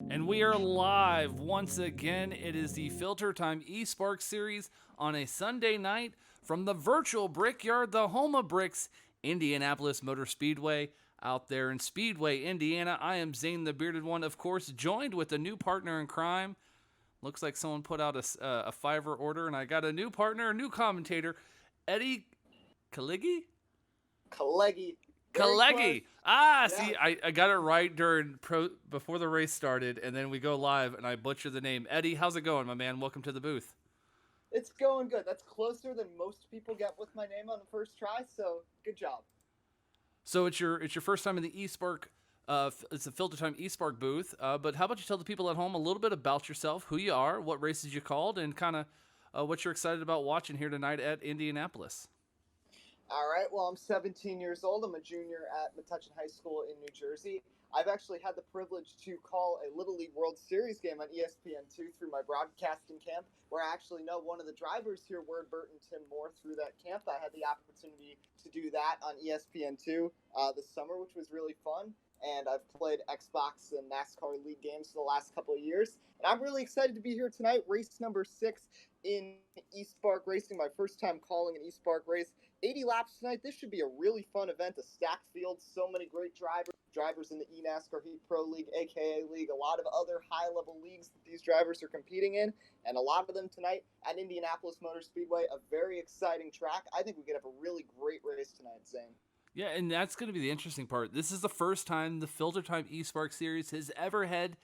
And we are live once again. It is the FilterTime eSpark series on a Sunday night from the virtual Brickyard, the home of bricks, Indianapolis Motor Speedway, out there in Speedway, Indiana. I am Zane, the bearded one, of course, joined with a new partner in crime. Looks like someone put out a Fiverr order, and I got a new partner, a new commentator, Eddie Kalegi? Kalegi. Kalegi. See, I got it right before the race started, and then we go live, and I butcher the name. Eddie, how's it going, my man? Welcome to the booth. It's going good. That's closer than most people get with my name on the first try, so good job. So it's your first time in the eSpark. It's the FilterTime eSpark booth. But how about you tell the people at home a little bit about yourself, who you are, what races you called, and kind of what you're excited about watching here tonight at Indianapolis. All right, well, I'm 17 years old. I'm a junior at Metuchen High School in New Jersey. I've actually had the privilege to call a Little League World Series game on ESPN2 through my broadcasting camp, where I actually know one of the drivers here, Ward Burton, Tim Moore, through that camp. I had the opportunity to do that on ESPN2 this summer, which was really fun. And I've played Xbox and NASCAR League games for the last couple of years. And I'm really excited to be here tonight, race number 6 in eSpark Racing, my first time calling an eSpark race. 80 laps tonight. This should be a really fun event, a stacked field, so many great drivers in the eNASCAR Heat Pro League, aka League, a lot of other high-level leagues that these drivers are competing in, and a lot of them tonight at Indianapolis Motor Speedway, a very exciting track. I think we could have a really great race tonight, Zane. Yeah, and that's going to be the interesting part. This is the first time the FilterTime eSpark series has ever had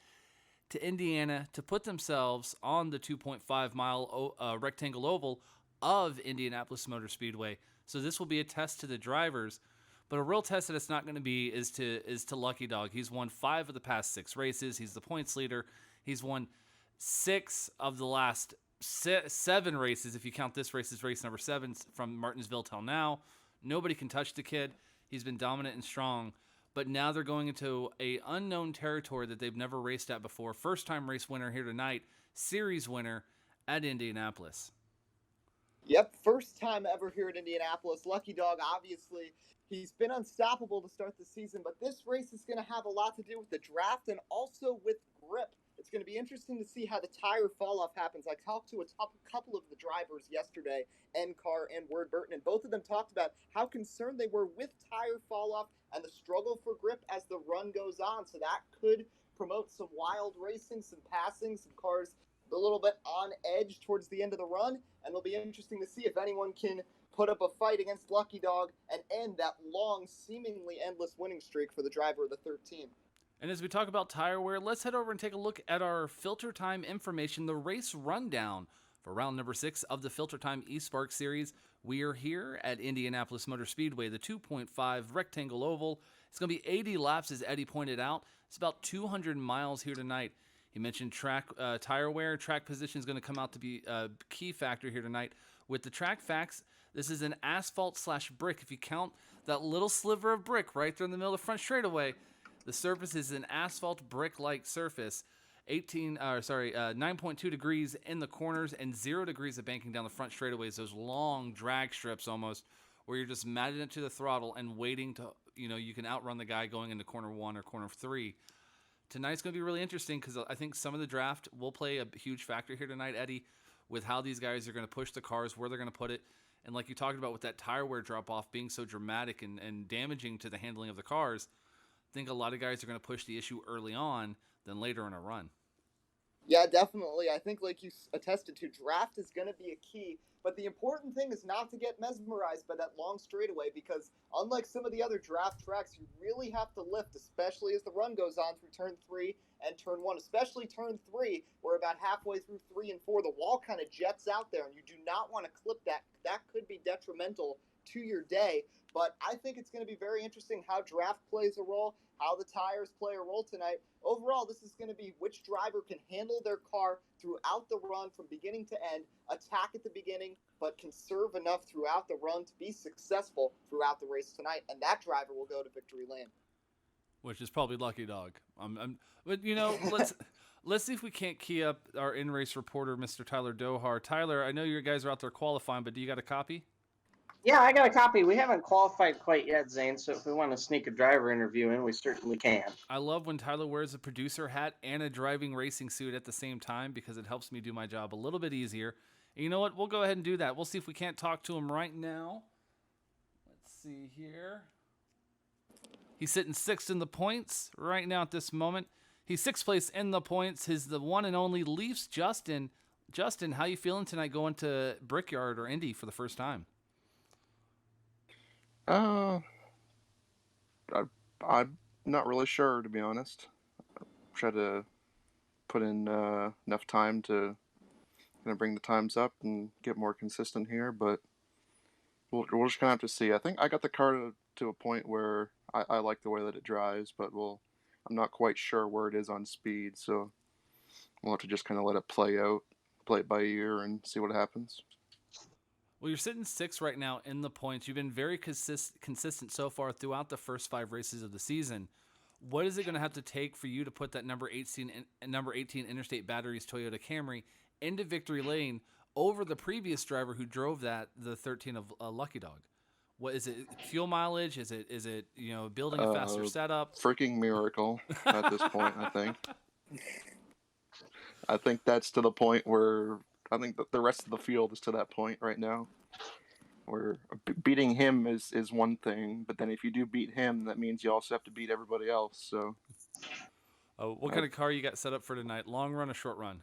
to Indiana to put themselves on the 2.5-mile rectangle oval of Indianapolis Motor Speedway. So this will be a test to the drivers, but a real test that it's not going to be is to Lucky Dog. He's won 5 of the past 6 races. He's the points leader. He's won 6 of the last 7 races, if you count this race as race number 7 from Martinsville till now. Nobody can touch the kid. He's been dominant and strong, but now they're going into a unknown territory that they've never raced at before. First time race winner here tonight, series winner at Indianapolis. Yep, first time ever here at Indianapolis. Lucky Dog, obviously, he's been unstoppable to start the season, but this race is going to have a lot to do with the draft and also with grip. It's going to be interesting to see how the tire fall-off happens. I talked to a couple of the drivers yesterday, Carr and Ward Burton, and both of them talked about how concerned they were with tire fall-off and the struggle for grip as the run goes on. So that could promote some wild racing, some passing, some cars a little bit on edge towards the end of the run, and it'll be interesting to see if anyone can put up a fight against Lucky Dog and end that long, seemingly endless winning streak for the driver of the 13. And as we talk about tire wear, let's head over and take a look at our FilterTime information, the race rundown for round number 6 of the FilterTime eSpark series. We are here at Indianapolis Motor Speedway, the 2.5 rectangle oval. It's going to be 80 laps, as Eddie pointed out. It's about 200 miles here tonight. He mentioned tire wear. Track position is going to come out to be a key factor here tonight. With the track facts, this is an asphalt/brick. If you count that little sliver of brick right there in the middle of the front straightaway, the surface is an asphalt brick-like surface. 9.2 degrees in the corners and 0 degrees of banking down the front straightaways. Those long drag strips almost, where you're just matted into the throttle and waiting to, you can outrun the guy going into corner 1 or corner 3. Tonight's going to be really interesting because I think some of the draft will play a huge factor here tonight, Eddie, with how these guys are going to push the cars, where they're going to put it. And like you talked about with that tire wear drop-off being so dramatic and damaging to the handling of the cars, I think a lot of guys are going to push the issue early on than later in a run. Yeah, definitely. I think, like you attested to, draft is going to be a key. But the important thing is not to get mesmerized by that long straightaway, because unlike some of the other draft tracks, you really have to lift, especially as the run goes on through turn 3 and turn 1, especially turn 3, where about halfway through 3 and 4, the wall kind of jets out there, and you do not want to clip that. That could be detrimental to your day. But I think it's going to be very interesting how draft plays a role, how the tires play a role tonight. Overall, this is going to be which driver can handle their car throughout the run from beginning to end, attack at the beginning, but conserve enough throughout the run to be successful throughout the race tonight, and that driver will go to victory lane. Which is probably Lucky Dog. But let's see if we can't key up our in-race reporter, Mr. Tyler Dohar. Tyler, I know you guys are out there qualifying, but do you got a copy? Yeah, I got a copy. We haven't qualified quite yet, Zane, so if we want to sneak a driver interview in, we certainly can. I love when Tyler wears a producer hat and a driving racing suit at the same time because it helps me do my job a little bit easier. And you know what? We'll go ahead and do that. We'll see if we can't talk to him right now. Let's see here. He's sitting sixth in the points right now at this moment. He's sixth place in the points. He's the one and only Leafs Justin. Justin, how you feeling tonight going to Brickyard or Indy for the first time? I'm not really sure, to be honest. Try to put in enough time to kind of bring the times up and get more consistent here, but we'll just kind of have to see. I think I got the car to a point where I like the way that it drives, but I'm not quite sure where it is on speed, so we'll have to just kind of let it play out, play it by ear, and see what happens. Well, you're sitting sixth right now in the points. You've been very consistent so far throughout the first 5 races of the season. What is it going to have to take for you to put that number 18 Interstate Batteries Toyota Camry into victory lane over the previous driver who drove the 13 of Lucky Dog? What is it? Fuel mileage? Is it building a faster setup? Freaking miracle at this point, I think. I think that's to the point where I think that the rest of the field is to that point right now, where beating him is one thing, but then if you do beat him, that means you also have to beat everybody else. So, what kind of car you got set up for tonight? Long run or short run?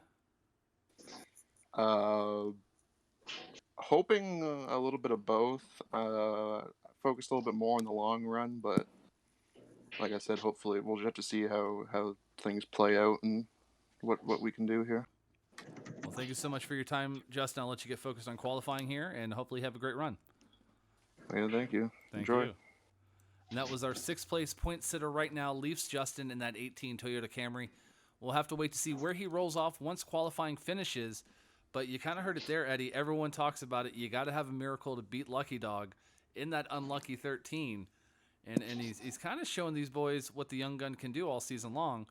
Hoping a little bit of both. Focused a little bit more on the long run, but like I said, hopefully we'll just have to see how things play out and what we can do here. Well, thank you so much for your time, Justin. I'll let you get focused on qualifying here, and hopefully have a great run. Yeah, thank you. Thank Enjoy. you. And that was our 6th place point sitter right now, Leafs Justin in that 18 Toyota Camry. We'll have to wait to see where he rolls off once qualifying finishes. But you kind of heard it there, Eddie. Everyone talks about it. You got to have a miracle to beat Lucky Dog in that unlucky 13. And he's kind of showing these boys what the young gun can do all season long,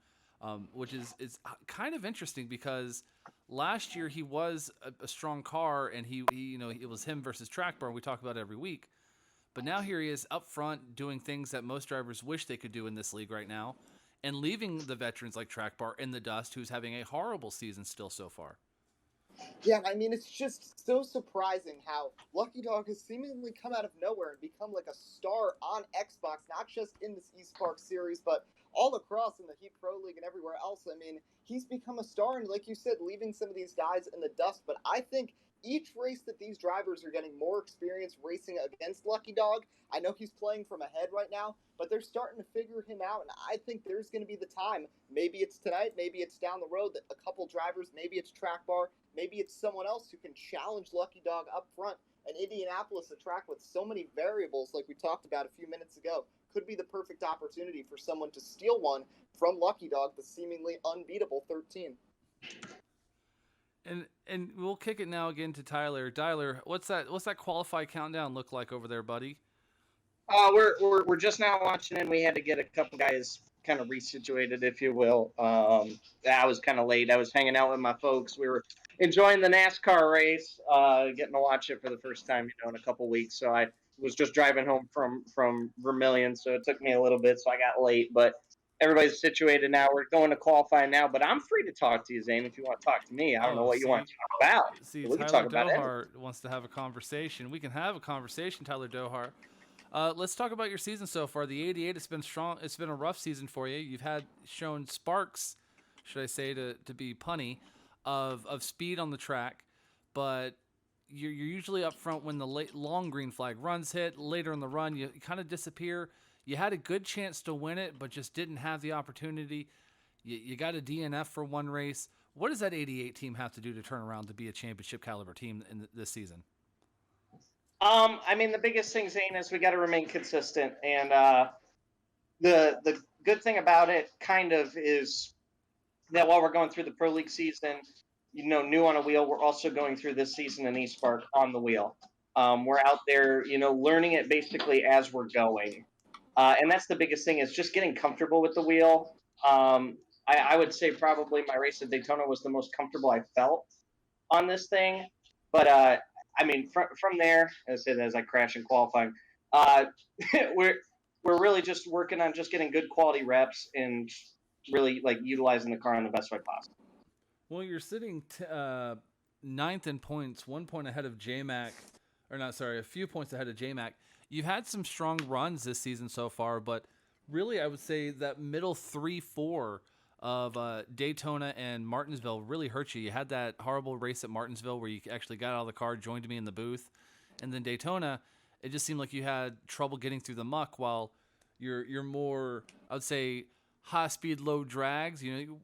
which is kind of interesting because last year he was a strong car and he it was him versus Track Bar. We talk about it every week. But now here he is up front doing things that most drivers wish they could do in this league right now and leaving the veterans like Track Bar in the dust, who's having a horrible season still so far. Yeah, I mean, it's just so surprising how Lucky Dog has seemingly come out of nowhere and become like a star on Xbox, not just in this eSpark series, but all across in the Heat Pro League and everywhere else. I mean, he's become a star, and like you said, leaving some of these guys in the dust. But I think each race that these drivers are getting more experience racing against Lucky Dog, I know he's playing from ahead right now, but they're starting to figure him out, and I think there's going to be the time. Maybe it's tonight, maybe it's down the road, that a couple drivers, maybe it's Track Bar, maybe it's someone else who can challenge Lucky Dog up front. And Indianapolis, a track with so many variables, like we talked about a few minutes ago, could be the perfect opportunity for someone to steal one from Lucky Dog, the seemingly unbeatable 13. And we'll kick it now again to Tyler. Tyler, what's that qualify countdown look like over there, buddy? We're just now launching in. We had to get a couple guys kind of resituated, if you will. I was kind of late. I was hanging out with my folks. We were enjoying the NASCAR race, getting to watch it for the first time, in a couple weeks. So I was just driving home from Vermilion, so it took me a little bit, so I got late. But everybody's situated now. We're going to qualify now, but I'm free to talk to you, Zane, if you want to talk to me. I don't know what you want to talk about. See, we can Tyler talk about Dohart wants to have a conversation. We can have a conversation, Tyler Dohart. Let's talk about your season so far. The 88 has been strong. It's been a rough season for you. You've shown sparks, should I say, to be punny, of speed on the track, but you're usually up front when the long green flag runs hit. Later in the run, you kind of disappear. You had a good chance to win it, but just didn't have the opportunity. You got a DNF for one race. What does that 88 team have to do to turn around to be a championship caliber team in this season? I mean, the biggest thing, Zane, is we got to remain consistent. And the good thing about it kind of is that while we're going through the Pro League season, new on a wheel, we're also going through this season in eSpark on the wheel. We're out there, learning it basically as we're going. And that's the biggest thing, is just getting comfortable with the wheel. I would say probably my race at Daytona was the most comfortable I felt on this thing. But I mean, from there, as I said, as I crash in qualifying, uh, we're really just working on just getting good quality reps and really like utilizing the car in the best way possible. Well, you're sitting ninth in points, 1 point ahead of J-Mac, or not, sorry, a few points ahead of J-Mac. You've had some strong runs this season so far, but really I would say that middle 3-4 of Daytona and Martinsville really hurt you. You had that horrible race at Martinsville where you actually got out of the car, joined me in the booth, and then Daytona, it just seemed like you had trouble getting through the muck, while you're more, I would say, high speed, low drags. You know,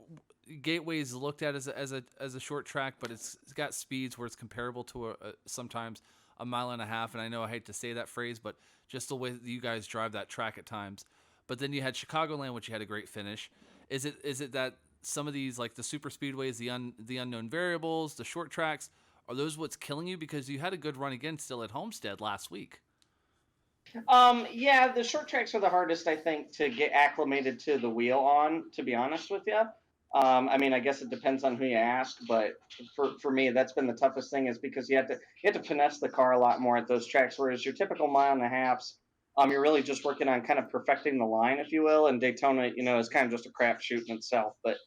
Gateway is looked at as a short track, but it's got speeds where it's comparable to sometimes a mile and a half. And I know I hate to say that phrase, but just the way that you guys drive that track at times. But then you had Chicagoland, which you had a great finish. Is it that some of these, like the super speedways, the unknown variables, the short tracks, are those what's killing you? Because you had a good run again still at Homestead last week. Yeah, the short tracks are the hardest, I think, to get acclimated to the wheel on, to be honest with you. I mean, I guess it depends on who you ask, but for me, that's been the toughest thing, is because you have to finesse the car a lot more at those tracks, whereas your typical mile and a halfs, you're really just working on kind of perfecting the line, if you will, and Daytona, is kind of just a crapshoot in itself. But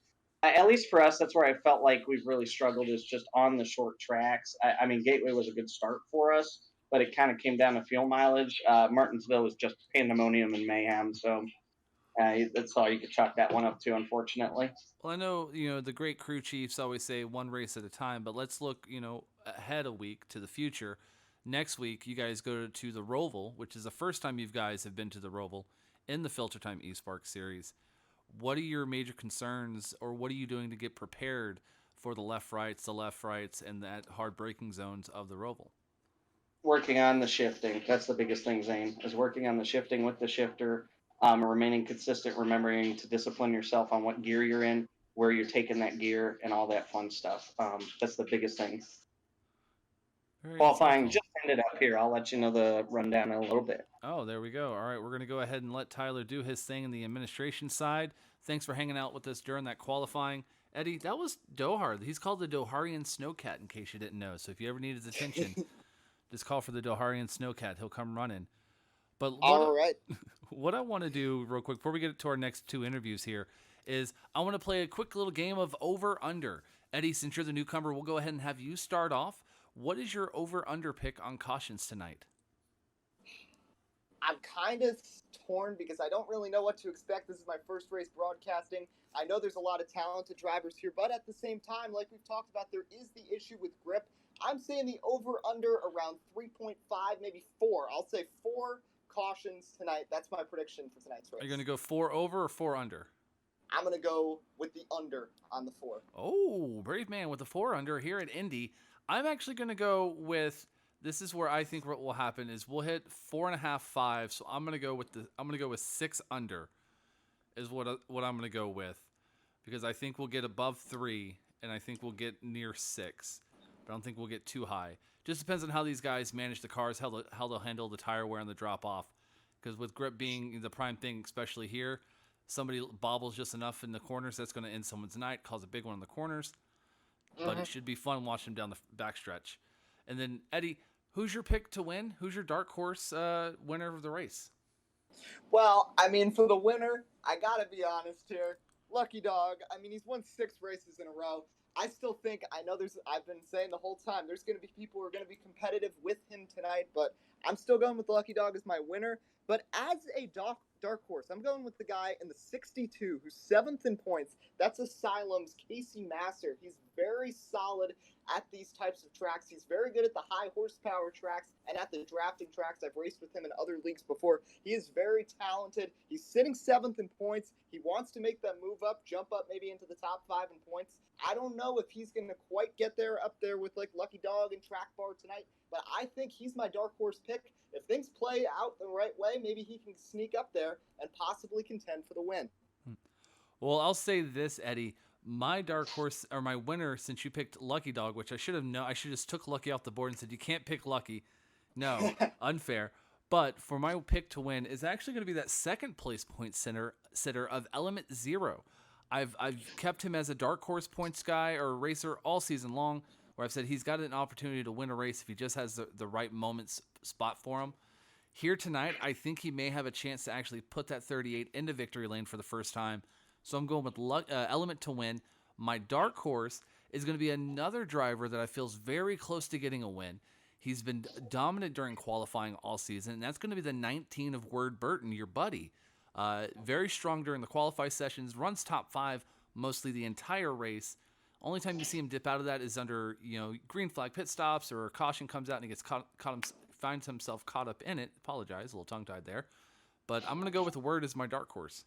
at least for us, that's where I felt like we've really struggled, is just on the short tracks. I mean, Gateway was a good start for us, but it kind of came down to fuel mileage. Martinsville was just pandemonium and mayhem, so that's all you could chalk that one up to, unfortunately. Well, I know, the great crew chiefs always say one race at a time, but let's look, ahead a week to the future. Next week, you guys go to the Roval, which is the first time you guys have been to the Roval in the FilterTime eSpark series. What are your major concerns, or what are you doing to get prepared for the left rights, and that hard braking zones of the Roval? Working on the shifting. That's the biggest thing, Zane, is working on the shifting with the shifter, remaining consistent, remembering to discipline yourself on what gear you're in, where you're taking that gear, and all that fun stuff. That's the biggest thing. Qualifying just ended up here. I'll let you know the rundown in a little bit. Oh, there we go. All right, we're going to go ahead and let Tyler do his thing in the administration side. Thanks for hanging out with us during that qualifying. Eddie, that was Dohar. He's called the Doharian Snowcat, in case you didn't know. So if you ever need his attention, just call for the Doharian Snowcat. He'll come running. But all right. What I want to do real quick before we get to our next two interviews here is I want to play a quick little game of over-under. Eddie, since you're the newcomer, we'll go ahead and have you start off. What is your over-under pick on cautions tonight? I'm kind of torn because I don't really know what to expect. This is my first race broadcasting. I know there's a lot of talented drivers here, but at the same time, like we've talked about, there is the issue with grip. I'm saying the over-under around 3.5, maybe 4. I'll say 4 cautions tonight. That's my prediction for tonight's race. Are you going to go 4 over or 4 under? I'm going to go with the under on the 4. Oh, brave man with the 4 under here at Indy. I'm actually going to go with, this is where I think what will happen is we'll hit 4.5, 5. So I'm going to go with 6 under is what I'm going to go with, because I think we'll get above 3 and I think we'll get near 6. But I don't think we'll get too high. Just depends on how these guys manage the cars, how they'll handle the tire wear and the drop off. Because with grip being the prime thing, especially here, somebody bobbles just enough in the corners, that's going to end someone's night, cause a big one in the corners. But it should be fun watching them down the backstretch. And then, Eddie, who's your pick to win? Who's your dark horse winner of the race? Well, I mean, for the winner, I got to be honest here. Lucky Dog. I mean, he's won 6 races in a row. I still think, I've been saying the whole time, there's going to be people who are going to be competitive with him tonight, but I'm still going with Lucky Dog as my winner. But as a dark horse, I'm going with the guy in the 62 who's 7th in points. That's Asylum's Casey Master. He's very solid at these types of tracks. He's very good at the high horsepower tracks and at the drafting tracks. I've raced with him in other leagues before. He is very talented. He's sitting 7th in points. He wants to make that move up, jump up maybe into the top 5 in points. I don't know if he's going to quite get there up there with like Lucky Dog and Track Bar tonight, but I think he's my dark horse pick. If things play out the right way, maybe he can sneak up there and possibly contend for the win. Well, I'll say this, Eddie. My dark horse, or my winner, since you picked Lucky Dog, which I should have known, I should have just took Lucky off the board and said, you can't pick Lucky. No, unfair. But for my pick to win is actually going to be that second place point sitter of Element Zero. I've kept him as a dark horse points guy or racer all season long, where I've said he's got an opportunity to win a race if he just has the right moments spot for him. Here tonight, I think he may have a chance to actually put that 38 into victory lane for the first time. So I'm going with Element to win. My dark horse is going to be another driver that I feel is very close to getting a win. He's been dominant during qualifying all season, and that's going to be the 19 of Word Burton, your buddy. Very strong during the qualify sessions, runs top 5 mostly the entire race. Only time you see him dip out of that is under green flag pit stops or a caution comes out and he gets finds himself caught up in it. Apologize, a little tongue-tied there. But I'm going to go with Word as my dark horse.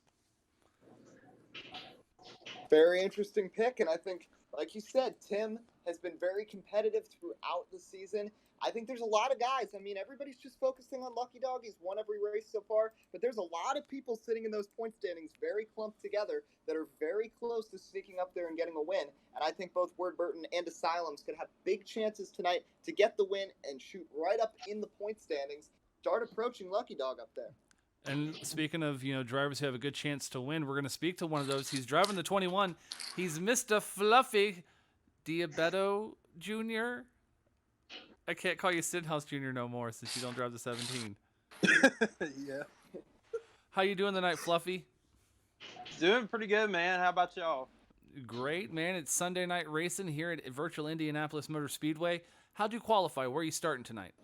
Very interesting pick, and I think, like you said, Tim has been very competitive throughout the season. I think there's a lot of guys. I mean, everybody's just focusing on Lucky Dog. He's won every race so far, but there's a lot of people sitting in those point standings very clumped together that are very close to sneaking up there and getting a win. And I think both Word Burton and Asylums could have big chances tonight to get the win and shoot right up in the point standings. Start approaching Lucky Dog up there. And speaking of, drivers who have a good chance to win, we're going to speak to one of those. He's driving the 21. He's Mr. Fluffy Diabeto Jr. I can't call you Stenhouse Jr. no more since you don't drive the 17. Yeah. How you doing tonight, Fluffy? Doing pretty good, man. How about y'all? Great, man. It's Sunday night racing here at virtual Indianapolis Motor Speedway. How'd you qualify? Where are you starting tonight?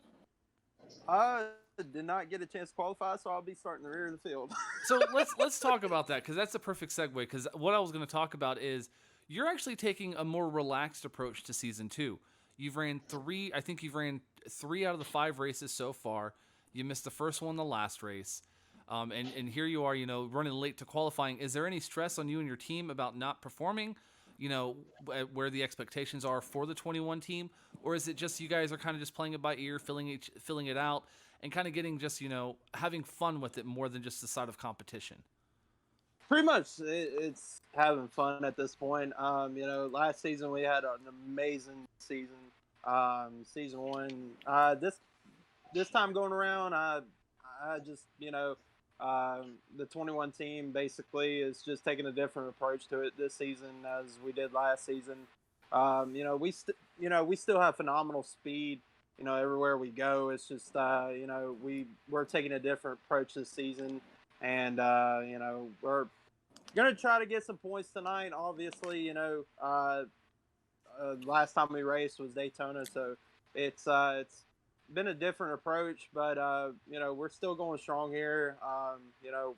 Did not get a chance to qualify, so I'll be starting the rear of the field. So let's talk about that, because that's a perfect segue, because what I was going to talk about is you're actually taking a more relaxed approach to Season 2. You've ran 3 out of the 5 races so far. You missed the first one, the last race. And here you are, running late to qualifying. Is there any stress on you and your team about not performing, where the expectations are for the 21 team? Or is it just you guys are kind of just playing it by ear, filling it out, and kind of getting just, having fun with it more than just the side of competition? Pretty much, it's having fun at this point. Last season we had an amazing season. Season 1. This time going around, I just, the 21 team basically is just taking a different approach to it this season as we did last season. We still have phenomenal speed. Everywhere we go, it's just we're taking a different approach this season, and we're gonna try to get some points tonight. Obviously, last time we raced was Daytona, so it's been a different approach, but we're still going strong here.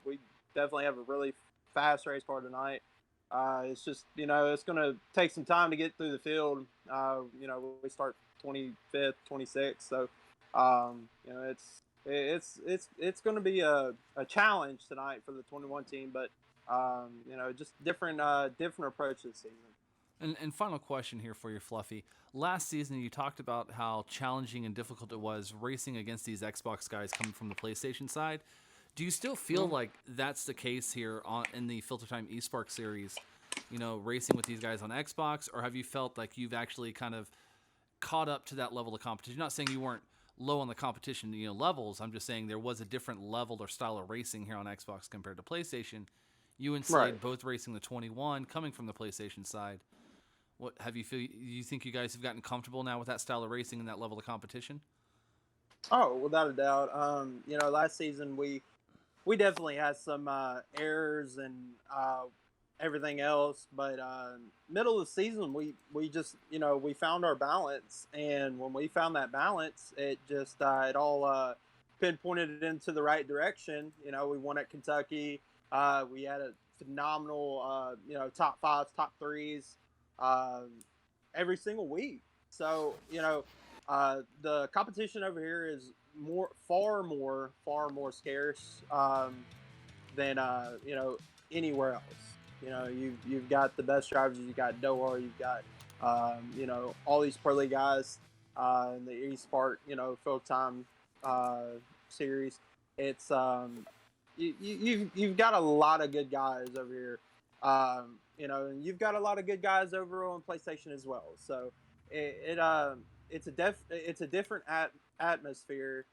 We definitely have a really fast race car tonight. It's just it's gonna take some time to get through the field. We start 25th, 26th, so it's going to be a challenge tonight for the 21 team, but just different approach this season. And final question here for you, Fluffy. Last season, you talked about how challenging and difficult it was racing against these Xbox guys coming from the PlayStation side. Do you still feel like that's the case here in the FilterTime eSpark series, racing with these guys on Xbox, or have you felt like you've actually kind of caught up to that level of competition? Not saying you weren't low on the competition levels. I'm just saying there was a different level or style of racing here on Xbox compared to PlayStation. You and Slade both racing the 21, coming from the PlayStation side. What have you feel? You think you guys have gotten comfortable now with that style of racing and that level of competition? Oh, without a doubt. Last season we definitely had some errors and everything else, but middle of the season we just we found our balance, and when we found that balance, it just it all pinpointed it into the right direction. We won at Kentucky. We had a phenomenal top 5s, top 3s every single week. So the competition over here is far more scarce than anywhere else. You've got the best drivers. You've got Dohar. You've got all these pro league guys in the eSpark FilterTime series. It's you've got a lot of good guys over here. And you've got a lot of good guys over on PlayStation as well. So it's a different atmosphere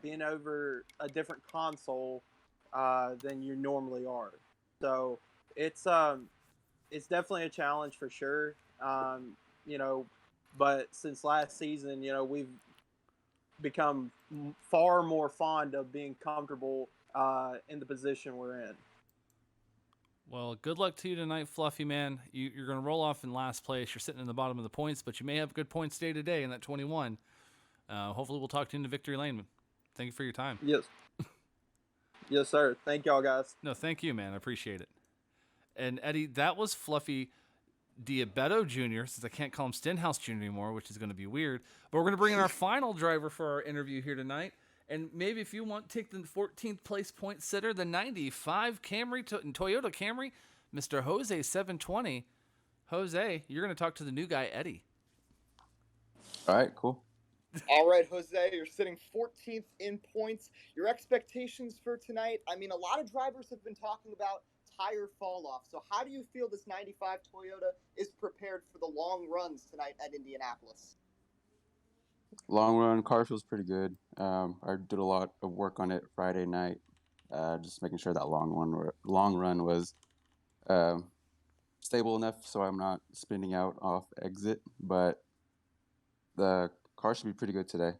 being over a different console than you normally are. So it's definitely a challenge for sure. but since last season, we've become far more fond of being comfortable in the position we're in. Well, good luck to you tonight, Fluffy man. You're going to roll off in last place. You're sitting in the bottom of the points, but you may have good points day to day in that 21. Hopefully we'll talk to you in the victory lane. Thank you for your time. Yes. Yes, sir. Thank y'all, guys. No, thank you, man. I appreciate it. And Eddie, that was Fluffy Diabeto Jr., since I can't call him Stenhouse Jr. anymore, which is going to be weird. But we're going to bring in our final driver for our interview here tonight. And maybe if you want, take the 14th place point sitter, the 95 Camry, Toyota Camry, Mr. Jose 720. Jose, you're going to talk to the new guy, Eddie. All right, cool. All right, Jose, you're sitting 14th in points. Your expectations for tonight? I mean, a lot of drivers have been talking about tire fall off. So how do you feel this 95 Toyota is prepared for the long runs tonight at Indianapolis? Long run, car feels pretty good. I did a lot of work on it Friday night, just making sure that long run was stable enough so I'm not spinning out off exit. But the car should be pretty good today.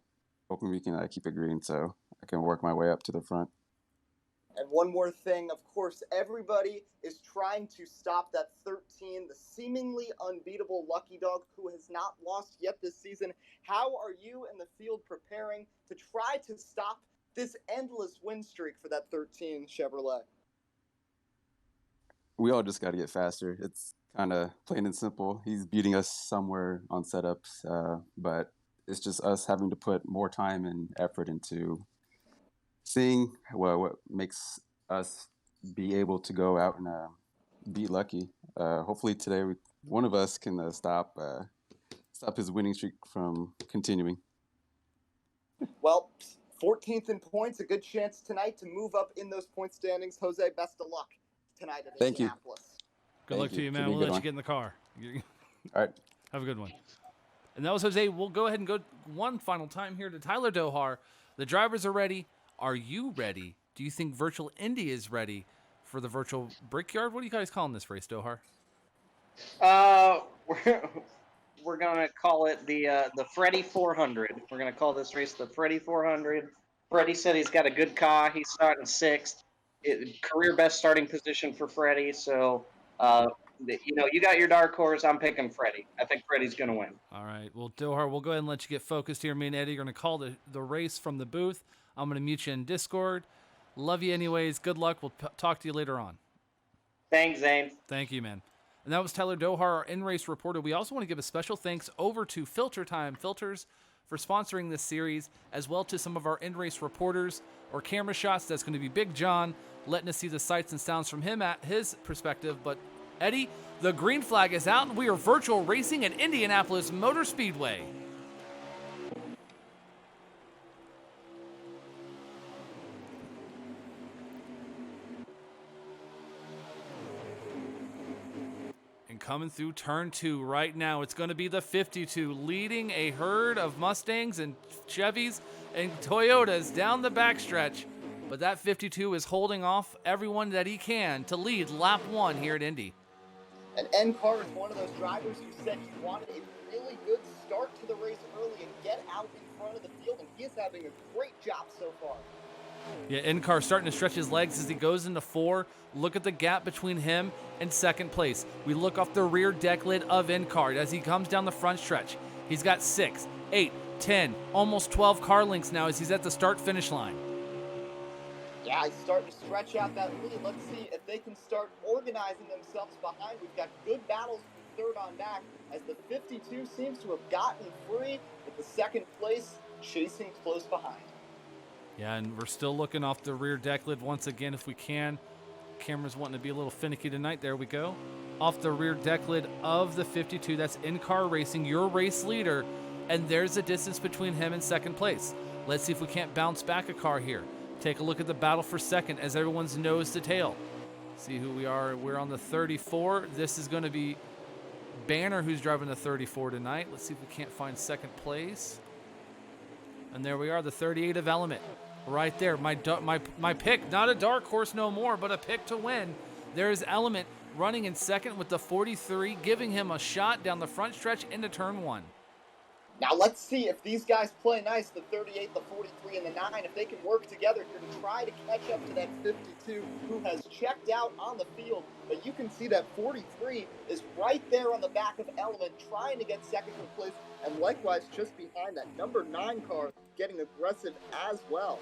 Hoping we can keep it green so I can work my way up to the front. And one more thing, of course, everybody is trying to stop that 13, the seemingly unbeatable Lucky Dog who has not lost yet this season. How are you and the field preparing to try to stop this endless win streak for that 13 Chevrolet? We all just got to get faster. It's kind of plain and simple. He's beating us somewhere on setups, but it's just us having to put more time and effort into seeing what makes us be able to go out and beat Lucky. Hopefully today one of us can stop his winning streak from continuing. Well, 14th in points, a good chance tonight to move up in those point standings. Jose, best of luck tonight at Thank Indianapolis. Good luck to you, man. We'll let you get in the car. All right. Have a good one. And that was Jose. We'll go ahead and go one final time here to Tyler Dohar. The drivers are ready. Are you ready? Do you think Virtual Indy is ready for the Virtual Brickyard? What are you guys calling this race, Dohar? We're gonna call it the Freddy 400. We're gonna call this race the Freddy 400. Freddie said he's got a good car. He's starting 6th. Career best starting position for Freddie. So, you got your dark horse. I'm picking Freddie. I think Freddie's gonna win. All right. Well, Dohar, we'll go ahead and let you get focused here. Me and Eddie are going to call the race from the booth. I'm going to mute you in Discord. Love you anyways. Good luck. We'll talk to you later on. Thanks, Zane. Thank you, man. And that was Tyler Dohar, our in-race reporter. We also want to give a special thanks over to FilterTime Filters for sponsoring this series, as well to some of our in-race reporters or camera shots. That's going to be Big John, letting us see the sights and sounds from him at his perspective. But Eddie, the green flag is out, and we are virtual racing at Indianapolis Motor Speedway. Coming through turn 2 right now, it's going to be the 52 leading a herd of Mustangs and Chevys and Toyotas down the backstretch. But that 52 is holding off everyone that he can to lead lap 1 here at Indy. And NCAR is one of those drivers who said he wanted a really good start to the race early and get out in front of the field, and he is having a great job so far. Yeah, InCar starting to stretch his legs as he goes into 4. Look at the gap between him and second place. We look off the rear deck lid of InCar as he comes down the front stretch. He's got 6, 8, 10, almost 12 car lengths now as he's at the start-finish line. Yeah, he's starting to stretch out that lead. Let's see if they can start organizing themselves behind. We've got good battles from third on back as the 52 seems to have gotten free with the second place chasing close behind. Yeah, and we're still looking off the rear deck lid once again if we can. Camera's wanting to be a little finicky tonight. There we go. Off the rear deck lid of the 52. That's InCar Racing, your race leader. And there's the distance between him and second place. Let's see if we can't bounce back a car here. Take a look at the battle for second as everyone's nose to tail. See who we are. We're on the 34. This is going to be Banner who's driving the 34 tonight. Let's see if we can't find second place. And there we are, the 38 of Element. Right there, my pick, not a dark horse no more, but a pick to win. There's Element running in second with the 43, giving him a shot down the front stretch into turn 1. Now let's see if these guys play nice, the 38, the 43, and the 9, if they can work together here to try to catch up to that 52 who has checked out on the field. But you can see that 43 is right there on the back of Element trying to get second place, and likewise just behind that number 9 car getting aggressive as well.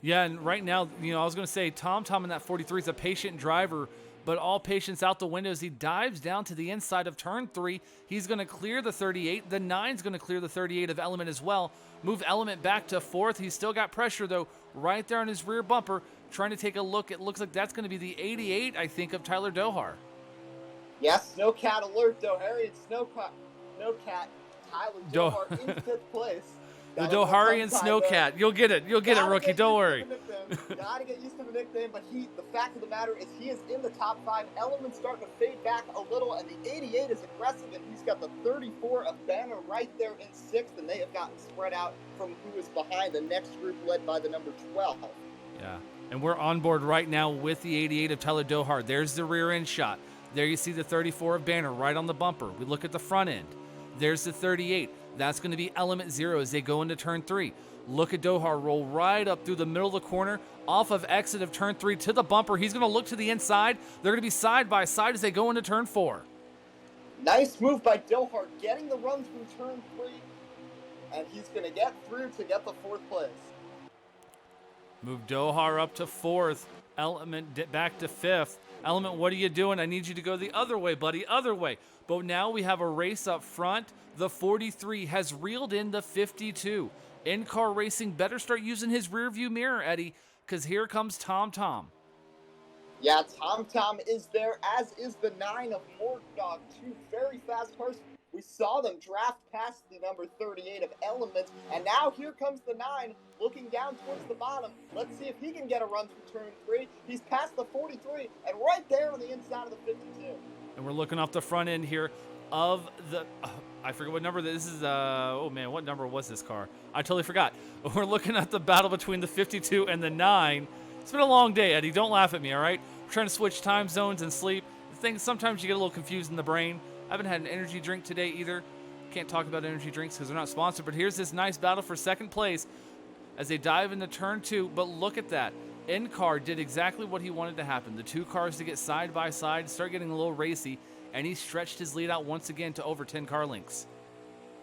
Yeah, and right now, I was going to say Tom in that 43 is a patient driver, but all patience out the window as he dives down to the inside of turn 3. He's going to clear the 38. The 9's going to clear the 38 of Element as well. Move Element back to 4th. He's still got pressure, though, right there on his rear bumper, trying to take a look. It looks like that's going to be the 88, I think, of Tyler Dohar. Yes, Snowcat alert, Doharian Snowcat. Tyler Dohar in 5th place. The Doharian Snowcat. You'll get it. You'll get it, rookie. Don't worry. Gotta get used to the nickname, but the fact of the matter is he is in the top 5. Element's starting to fade back a little, and the 88 is aggressive, and he's got the 34 of Banner right there in 6th, and they have gotten spread out from who is behind the next group led by the number 12. Yeah, and we're on board right now with the 88 of Tyler Dohar. There's the rear end shot. There you see the 34 of Banner right on the bumper. We look at the front end. There's the 38. That's going to be Element 0 as they go into turn 3. Look at Dohar roll right up through the middle of the corner, off of exit of turn 3 to the bumper. He's going to look to the inside. They're going to be side by side as they go into turn 4. Nice move by Dohar, getting the run through turn 3, and he's going to get through to get the 4th place. Move Dohar up to 4th. Element back to 5th. Element, what are you doing? I need you to go the other way, buddy, other way. But now we have a race up front. The 43 has reeled in the 52. In-car racing better start using his rear view mirror, Eddie, because here comes Tom. Yeah, Tom is there, as is the 9 of Mordog. 2 very fast cars. We saw them draft past the number 38 of Element, and now here comes the 9 looking down towards the bottom. Let's see if he can get a run through turn 3. He's past the 43 and right there on the inside of the 52. And we're looking off the front end here of the... I forget what number this is. Oh, man, what number was this car? I totally forgot. We're looking at the battle between the 52 and the 9. It's been a long day, Eddie. Don't laugh at me, all right? We're trying to switch time zones and sleep. Sometimes you get a little confused in the brain. I haven't had an energy drink today either. Can't talk about energy drinks because they're not sponsored. But here's this nice battle for second place as they dive into turn 2. But look at that. In-car did exactly what he wanted to happen. The 2 cars to get side by side, start getting a little racy. And he stretched his lead out once again to over 10 car lengths.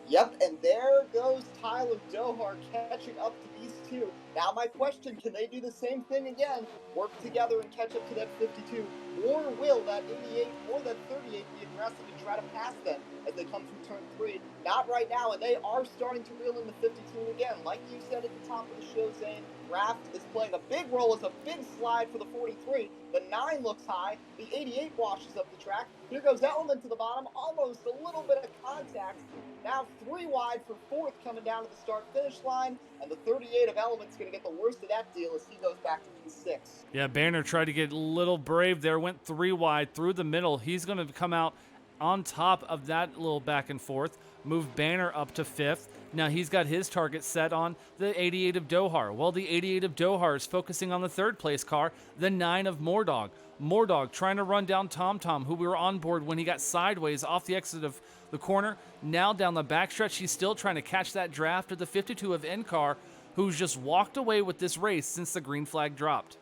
Yep, and there goes Tyler Dohar catching up to these 2. Now my question, can they do the same thing again? Work together and catch up to that 52? Or will that 88 or that 38 be aggressive and try to pass them as they come through turn 3? Not right now, and they are starting to reel in the 52 again. Like you said at the top of the show, Zane, Raft is playing a big role as a big slide for the 43. The 9 looks high. The 88 washes up the track. Here goes Element to the bottom. Almost a little bit of contact. Now 3 wide for 4th coming down to the start-finish line. And the 38 of Element's going to get the worst of that deal as he goes back to P6. Yeah, Banner tried to get a little brave there. Went 3 wide through the middle. He's going to come out on top of that little back and forth. Move Banner up to 5th. Now he's got his target set on the 88 of Dohar. Well, the 88 of Dohar is focusing on the 3rd place car, the 9 of Mordog. Mordog trying to run down Tom, who we were on board when he got sideways off the exit of the corner. Now down the backstretch, he's still trying to catch that draft of the 52 of NCAR, who's just walked away with this race since the green flag dropped.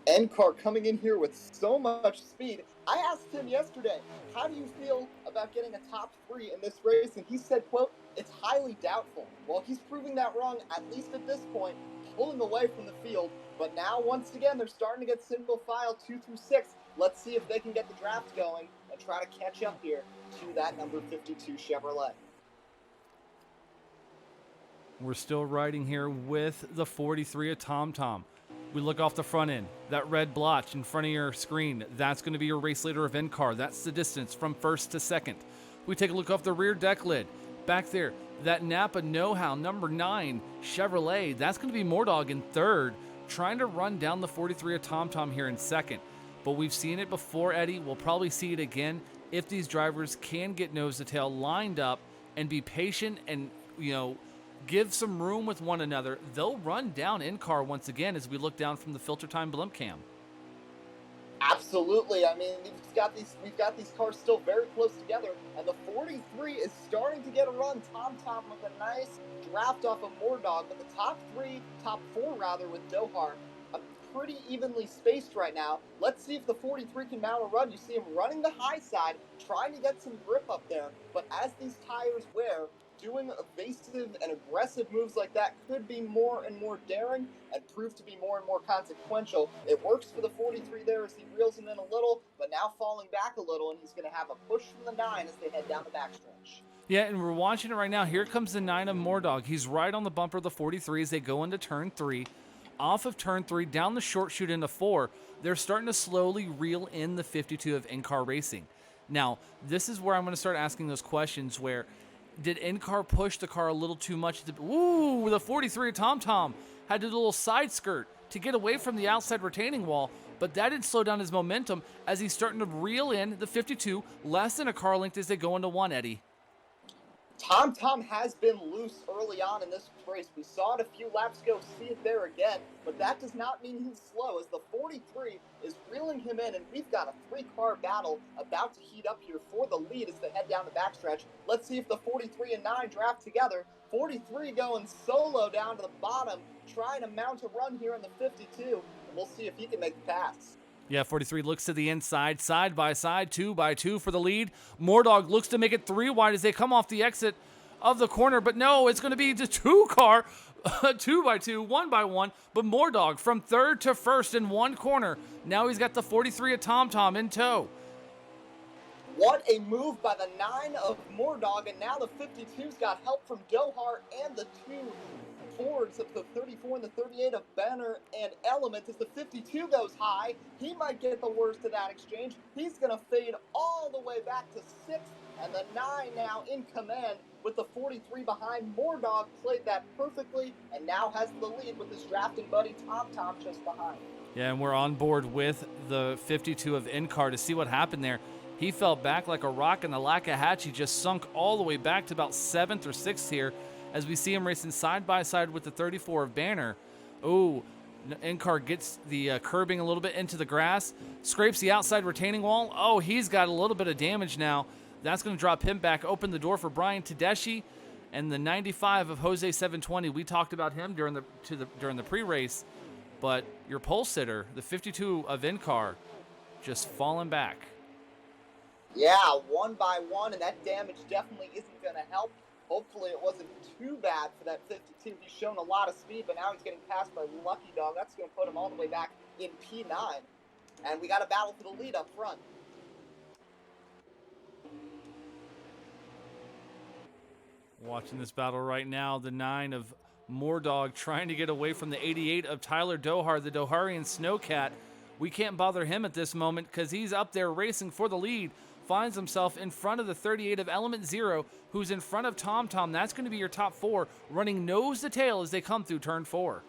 NCAR coming in here with so much speed. I asked him yesterday, how do you feel about getting a top 3 in this race? And he said, quote, it's highly doubtful. Well, he's proving that wrong, at least at this point, pulling away from the field. But now, once again, they're starting to get single file 2 through 6. Let's see if they can get the draft going and try to catch up here to that number 52 Chevrolet. We're still riding here with the 43 of Tom. We look off the front end. That red blotch in front of your screen, that's going to be your race leader of NCAR. That's the distance from 1st to 2nd. We take a look off the rear deck lid. Back there, that Napa Know-How number 9 Chevrolet, that's going to be Mordog in 3rd, trying to run down the 43 of Tom here in 2nd. But we've seen it before, Eddie. We'll probably see it again if these drivers can get nose to tail lined up and be patient and, give some room with one another. They'll run down in-car once again as we look down from the FilterTime blimp cam. Absolutely. I mean, we've got these cars still very close together, and the 43 is starting to get a run. Tom with a nice draft off of Moordog, but the top four rather, with Dohar, are pretty evenly spaced right now. Let's see if the 43 can mount a run. You see him running the high side, trying to get some grip up there, but as these tires wear, doing evasive and aggressive moves like that could be more and more daring and prove to be more and more consequential. It works for the 43 there as he reels him in a little, but now falling back a little, and he's going to have a push from the 9 as they head down the backstretch. Yeah, and we're watching it right now. Here comes the 9 of Moordog. He's right on the bumper of the 43 as they go into turn 3. Off of turn 3, down the short chute into 4, they're starting to slowly reel in the 52 of In-Car Racing. Now, this is where I'm going to start asking those questions where, did In-Car push the car a little too much? Ooh, the 43 Tom had to do a little side skirt to get away from the outside retaining wall, but that didn't slow down his momentum as he's starting to reel in the 52, less than a car length as they go into 1, Eddie. Tom has been loose early on in this race. We saw it a few laps ago, see it there again, but that does not mean he's slow, as the 43 is reeling him in, and we've got a 3-car battle about to heat up here for the lead as they head down the backstretch. Let's see if the 43 and 9 draft together. 43 going solo down to the bottom, trying to mount a run here in the 52, and we'll see if he can make the pass. Yeah, 43 looks to the inside, side by side, 2 by 2 for the lead. Moordog looks to make it 3 wide as they come off the exit of the corner, but no, it's going to be the 2-car, 2 by 2, 1 by 1, but Moordog from 3rd to 1st in 1 corner. Now he's got the 43 of Tom in tow. What a move by the 9 of Moordog, and now the 52's got help from Dohar and the 2 Fords of the 34 and the 38 of Banner and Element. As the 52 goes high, he might get the worst of that exchange. He's going to fade all the way back to 6th, and the 9 now in command with the 43 behind. Moordog played that perfectly and now has the lead with his drafting buddy Tom just behind. Yeah, and we're on board with the 52 of In-Car to see what happened there. He fell back like a rock, and the Lakahatchee just sunk all the way back to about 7th or 6th here as we see him racing side by side with the 34 of Banner. Oh, In-Car gets the curbing a little bit into the grass, scrapes the outside retaining wall. Oh, he's got a little bit of damage now. That's going to drop him back, open the door for Brian Tedeschi, and the 95 of Jose 720. We talked about him during the pre-race, but your pole sitter, the 52 of In-Car, just falling back. Yeah, 1 by 1, and that damage definitely isn't going to help. Hopefully it wasn't too bad for that 52. He's shown a lot of speed, but now he's getting passed by Lucky Dog. That's going to put him all the way back in P9. And we got a battle for the lead up front. Watching this battle right now, the 9 of Moordog trying to get away from the 88 of Tyler Dohar, the Doharian Snowcat. We can't bother him at this moment because he's up there racing for the lead. Finds himself in front of the 38 of Element Zero, who's in front of Tom. That's going to be your top 4, running nose to tail as they come through turn 4.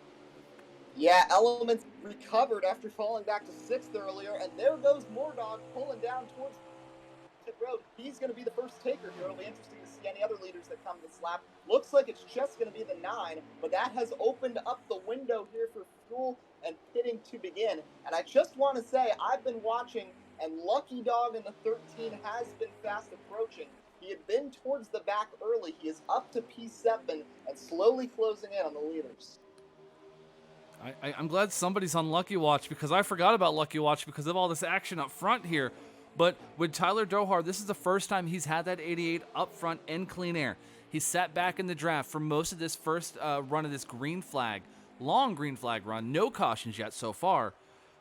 Yeah, Element recovered after falling back to 6th earlier, and there goes Moordog pulling down towards pit road. He's going to be the first taker here. It'll be interesting to see any other leaders that come this lap. Looks like it's just going to be the 9, but that has opened up the window here for fuel and pitting to begin. And I just want to say, I've been watching, and Lucky Dog in the 13 has been fast approaching. He had been towards the back early. He is up to P7 and slowly closing in on the leaders. I'm glad somebody's on Lucky Watch because I forgot about Lucky Watch because of all this action up front here. But with Tyler Dohar, this is the first time he's had that 88 up front in clean air. He sat back in the draft for most of this first run of this green flag, long green flag run. No cautions yet so far,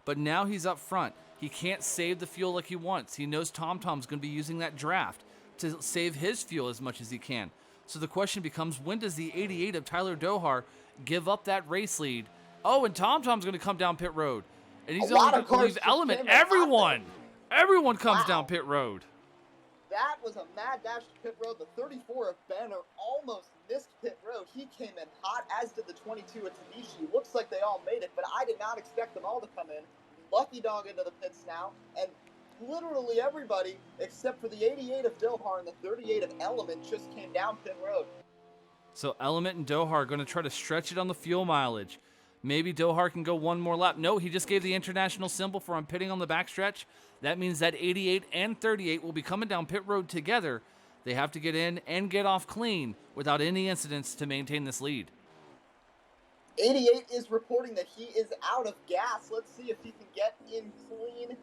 but now he's up front. He can't save the fuel like he wants. He knows Tom's going to be using that draft to save his fuel as much as he can. So the question becomes, when does the 88 of Tyler Dohar give up that race lead? Oh, and Tom's going to come down pit road. And he's only going to leave Element. Everyone comes down pit road. That was a mad dash to pit road. The 34 of Banner almost missed pit road. He came in hot, as did the 22 of Tabishi. Looks like they all made it, but I did not expect them all to come in. Lucky Dog into the pits now, and literally everybody except for the 88 of Dohar and the 38 of Element just came down pit road. So Element and Dohar are going to try to stretch it on the fuel mileage. Maybe Dohar can go one more lap. No, he just gave the international symbol for I'm pitting on the backstretch. That means that 88 and 38 will be coming down pit road together. They have to get in and get off clean without any incidents to maintain this lead. 88 is reporting that he is out of gas. Let's see if he can get in clean.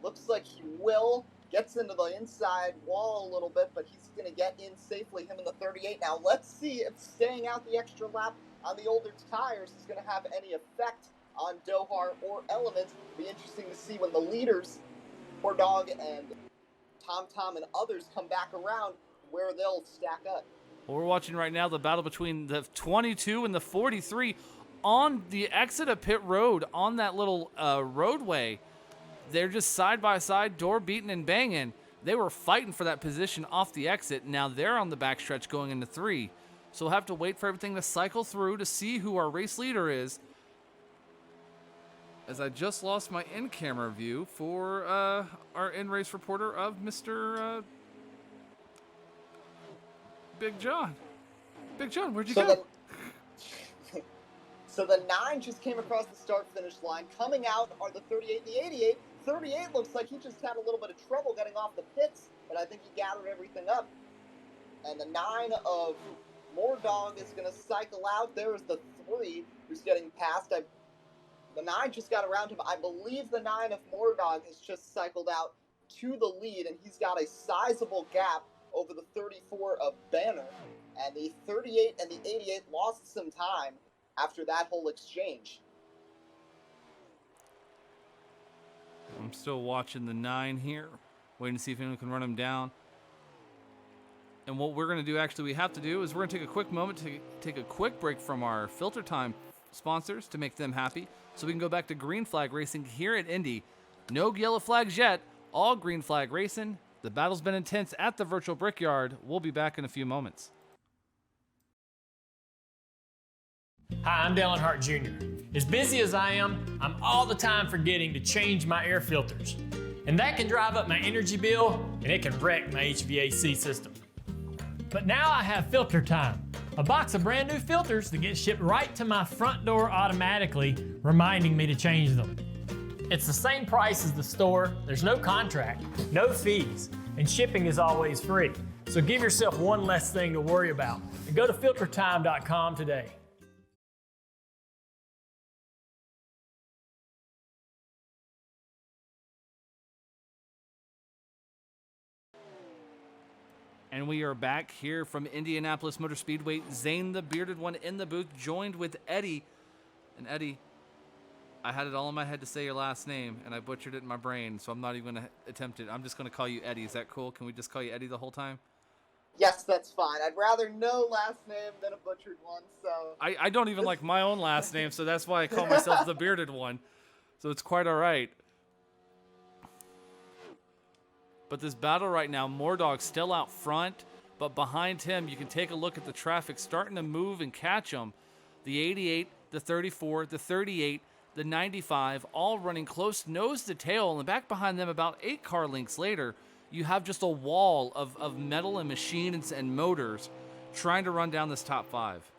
Looks like he will. Gets into the inside wall a little bit, but he's going to get in safely, him in the 38. Now, let's see if staying out the extra lap on the older tires is going to have any effect on Dohar or Element. It'll be interesting to see when the leaders, Poor Dog and Tom and others, come back around where they'll stack up. Well, we're watching right now the battle between the 22 and the 43 on the exit of pit road on that little roadway. They're just side by side, door beating and banging. They were fighting for that position off the exit. Now they're on the backstretch going into 3. So we'll have to wait for everything to cycle through to see who our race leader is. As I just lost my in-camera view for our in-race reporter of Mr. Big John. Big John, where'd you go? So the 9 just came across the start-finish line. Coming out are the 38 and the 88. 38 looks like he just had a little bit of trouble getting off the pits, but I think he gathered everything up. And the 9 of More Dog is going to cycle out. There's the 3 who's getting passed. The 9 just got around him. I believe the 9 of More Dog has just cycled out to the lead, and he's got a sizable gap over the 34 of Banner. And the 38 and the 88 lost some time after that whole exchange. I'm still watching the 9 here, waiting to see if anyone can run him down. And what we're going to do, actually, we have to do is we're going to take a quick moment to take a quick break from our FilterTime sponsors to make them happy, so we can go back to green flag racing here at Indy. No yellow flags yet, all green flag racing. The battle's been intense at the virtual Brickyard. We'll be back in a few moments. Hi, I'm Dallin Hart Jr. As busy as I am, I'm all the time forgetting to change my air filters. And that can drive up my energy bill, and it can wreck my HVAC system. But now I have FilterTime, a box of brand new filters that get shipped right to my front door automatically, reminding me to change them. It's the same price as the store, there's no contract, no fees, and shipping is always free. So give yourself one less thing to worry about, and go to FilterTime.com today. And we are back here from Indianapolis Motor Speedway. Zane, the bearded one, in the booth, joined with Eddie. And Eddie, I had it all in my head to say your last name, and I butchered it in my brain, so I'm not even going to attempt it. I'm just going to call you Eddie. Is that cool? Can we just call you Eddie the whole time? Yes, that's fine. I'd rather no last name than a butchered one, so... I don't even like my own last name, so that's why I call myself the bearded one. So it's quite all right. But this battle right now, Mordog's still out front, but behind him, you can take a look at the traffic starting to move and catch him. The 88, the 34, the 38, the 95, all running close nose to tail, and back behind them, about 8 car lengths later, you have just a wall of metal and machines and motors trying to run down this top 5.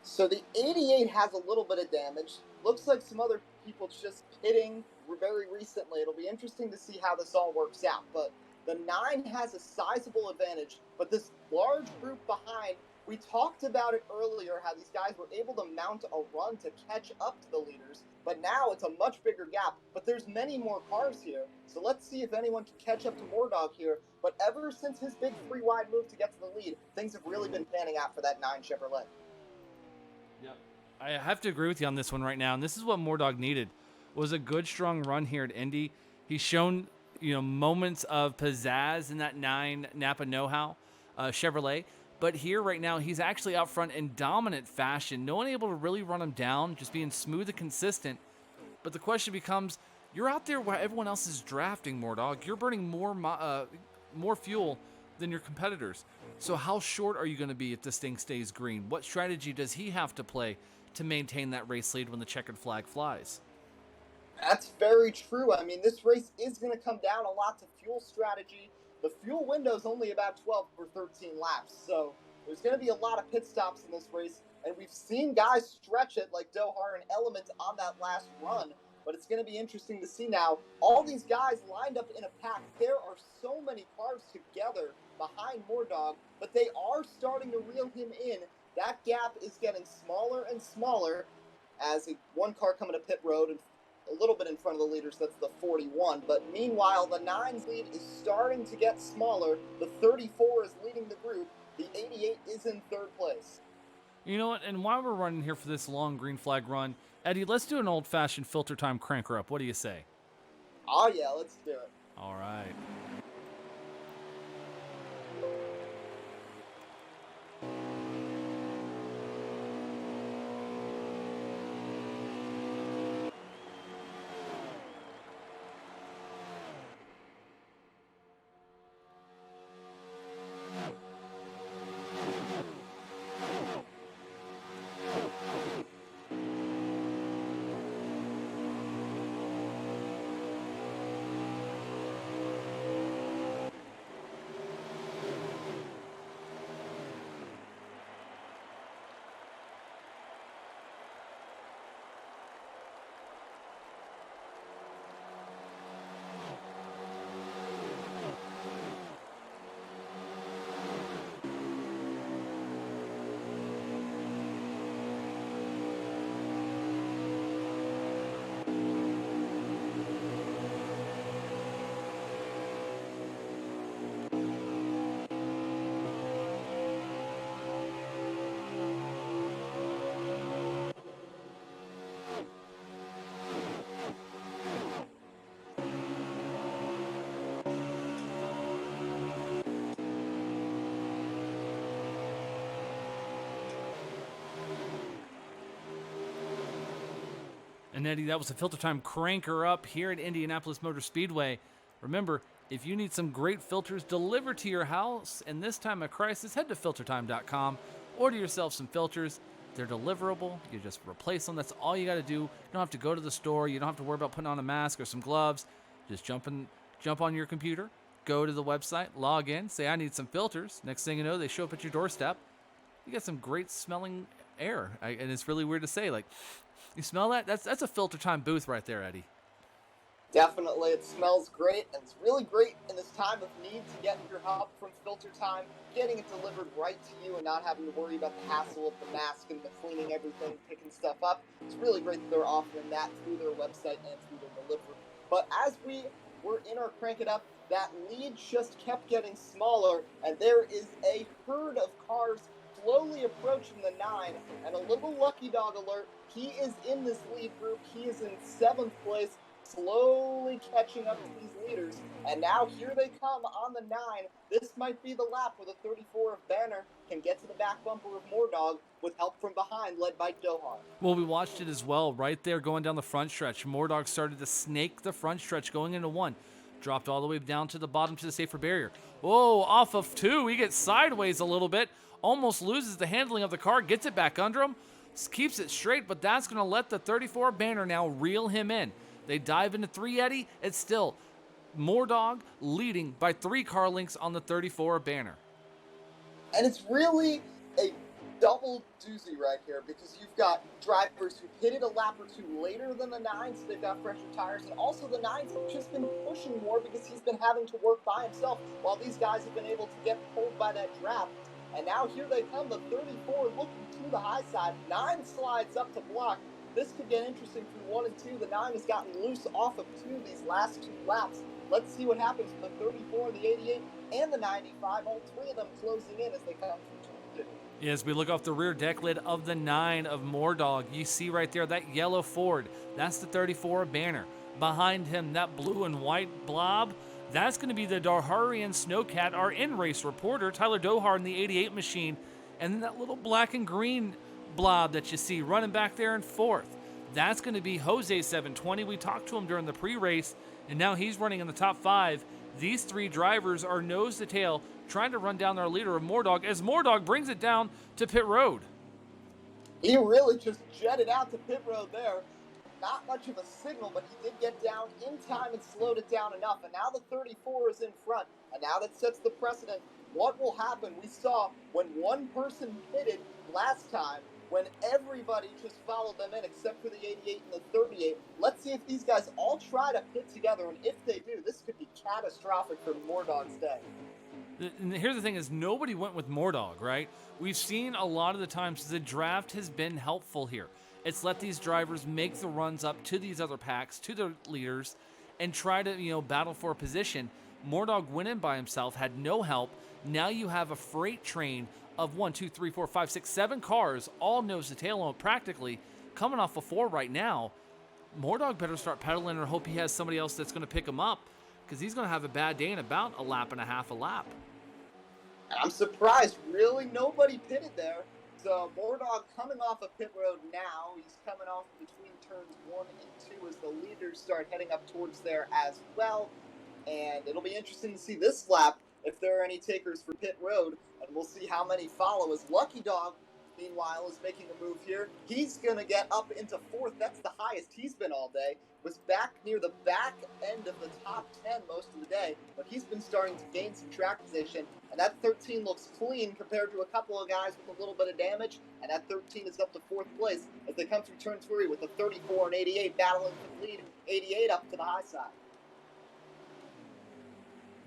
So the 88 has a little bit of damage. Looks like some other people just pitting very recently. It'll be interesting to see how this all works out. But the 9 has a sizable advantage. But this large group behind, we talked about it earlier, how these guys were able to mount a run to catch up to the leaders. But now it's a much bigger gap. But there's many more cars here. So let's see if anyone can catch up to Mordog here. But ever since his big 3-wide move to get to the lead, things have really been panning out for that 9 Chevrolet. Yep. I have to agree with you on this one right now, and this is what Mordog needed. Was a good, strong run here at Indy. He's shown, moments of pizzazz in that 9 Napa know-how Chevrolet. But here right now, he's actually out front in dominant fashion. No one able to really run him down, just being smooth and consistent. But the question becomes, you're out there where everyone else is drafting, Mordog. You're burning more fuel than your competitors. So how short are you going to be if this thing stays green? What strategy does he have to play to maintain that race lead when the checkered flag flies? That's very true. I mean, this race is going to come down a lot to fuel strategy. The fuel window is only about 12 or 13 laps, so There's going to be a lot of pit stops in this race, and we've seen guys stretch it like Dohar and Element on that last run. But it's going to be interesting to see now. All these guys lined up in a pack. There are so many cars together behind Moordog, but they are starting to reel him in. That gap is getting smaller and smaller as one car coming to pit road and a little bit in front of the leaders. That's the 41. But meanwhile, the 9's lead is starting to get smaller. The 34 is leading the group. The 88 is in third place. You know what? And while we're running here for this long green flag run, Eddie, let's do an old-fashioned filter time cranker up. What do you say? Oh, yeah, let's do it. All right. And Eddie, that was a filter time cranker up here at Indianapolis Motor Speedway. Remember, if you need some great filters delivered to your house in this time of crisis, head to FilterTime.com. Order yourself some filters. They're deliverable. You just replace them. That's all you got to do. You don't have to go to the store. You don't have to worry about putting on a mask or some gloves. Just jump on your computer, go to the website, log in, say, I need some filters. Next thing you know, they show up at your doorstep. You got some great smelling air. And it's really weird to say, like, you smell that? That's a filter time booth right there, Eddie. Definitely, it smells great, and it's really great in this time of need to get your help from Filter Time, getting it delivered right to you and not having to worry about the hassle of the mask and the cleaning everything, picking stuff up. It's really great that they're offering that through their website and through their delivery. But as we were in our Crank It Up, that lead just kept getting smaller, and there is a herd of cars slowly approaching the 9, and a little lucky dog alert. He is in this lead group. He is in 7th place, slowly catching up to these leaders. And now here they come on the 9. This might be the lap where the 34 of Banner can get to the back bumper of Moordog with help from behind, led by Dohan. Well, we watched it as well right there going down the front stretch. Moordog started to snake the front stretch going into 1. Dropped all the way down to the bottom to the safer barrier. Oh, off of 2. He gets sideways a little bit. Almost loses the handling of the car. Gets it back under him. Keeps it straight, but that's going to let the 34 Banner now reel him in. They dive into 3, Eddie. It's still Moordog leading by 3 car lengths on the 34 Banner. And it's really a double doozy right here because you've got drivers who hit it a lap or 2 later than the 9s, so they've got fresher tires, and also the 9s have just been pushing more because he's been having to work by himself while these guys have been able to get pulled by that draft. And now here they come, the 34 looking to the high side. 9 slides up to block. This could get interesting through 1 and 2. The 9 has gotten loose off of 2 of these last 2 laps. Let's see what happens with the 34, the 88, and the 95. All 3 of them closing in as they come from 2 and 2. As we look off the rear deck lid of the 9 of Moordog, you see right there that yellow Ford. That's the 34 Banner. Behind him, that blue and white blob. That's going to be the Darharian Snowcat, our in-race reporter, Tyler Dohar in the 88 machine. And then that little black and green blob that you see running back there in 4th. That's going to be Jose 720. We talked to him during the pre-race, and now he's running in the top 5. These 3 drivers are nose to tail trying to run down their leader of Moordog as Moordog brings it down to pit road. He really just jetted out to pit road there. not much of a signal, but he did get down in time and slowed it down enough. And now the 34 is in front, and now that sets the precedent. What will happen? We saw when one person pitted last time, when everybody just followed them in except for the 88 and the 38. Let's see if these guys all try to pit together, and if they do, this could be catastrophic for Mordog's day. And here's the thing is nobody went with Mordog, right? We've seen a lot of the times the draft has been helpful here. It's let these drivers make the runs up to these other packs, to their leaders, and try to, battle for a position. Mordog went in by himself, had no help. Now you have a freight train of 1, 2, 3, 4, 5, 6, 7 cars, all nose to tail on practically, coming off a 4 right now. Mordog better start pedaling or hope he has somebody else that's going to pick him up, because he's going to have a bad day in about a lap and a half a lap. I'm surprised, really nobody pitted there. So Mordog coming off a pit road now. He's coming off between turns 1 and 2 as the leaders start heading up towards there as well. And it'll be interesting to see this lap if there are any takers for pit road, and we'll see how many follow as Lucky Dog, meanwhile, is making a move here. He's going to get up into 4th. That's the highest he's been all day. Was back near the back end of the top 10 most of the day, but he's been starting to gain some track position, and that 13 looks clean compared to a couple of guys with a little bit of damage, and that 13 is up to 4th place as they come through turn 3 with the 34 and 88 battling for the lead, 88 up to the high side.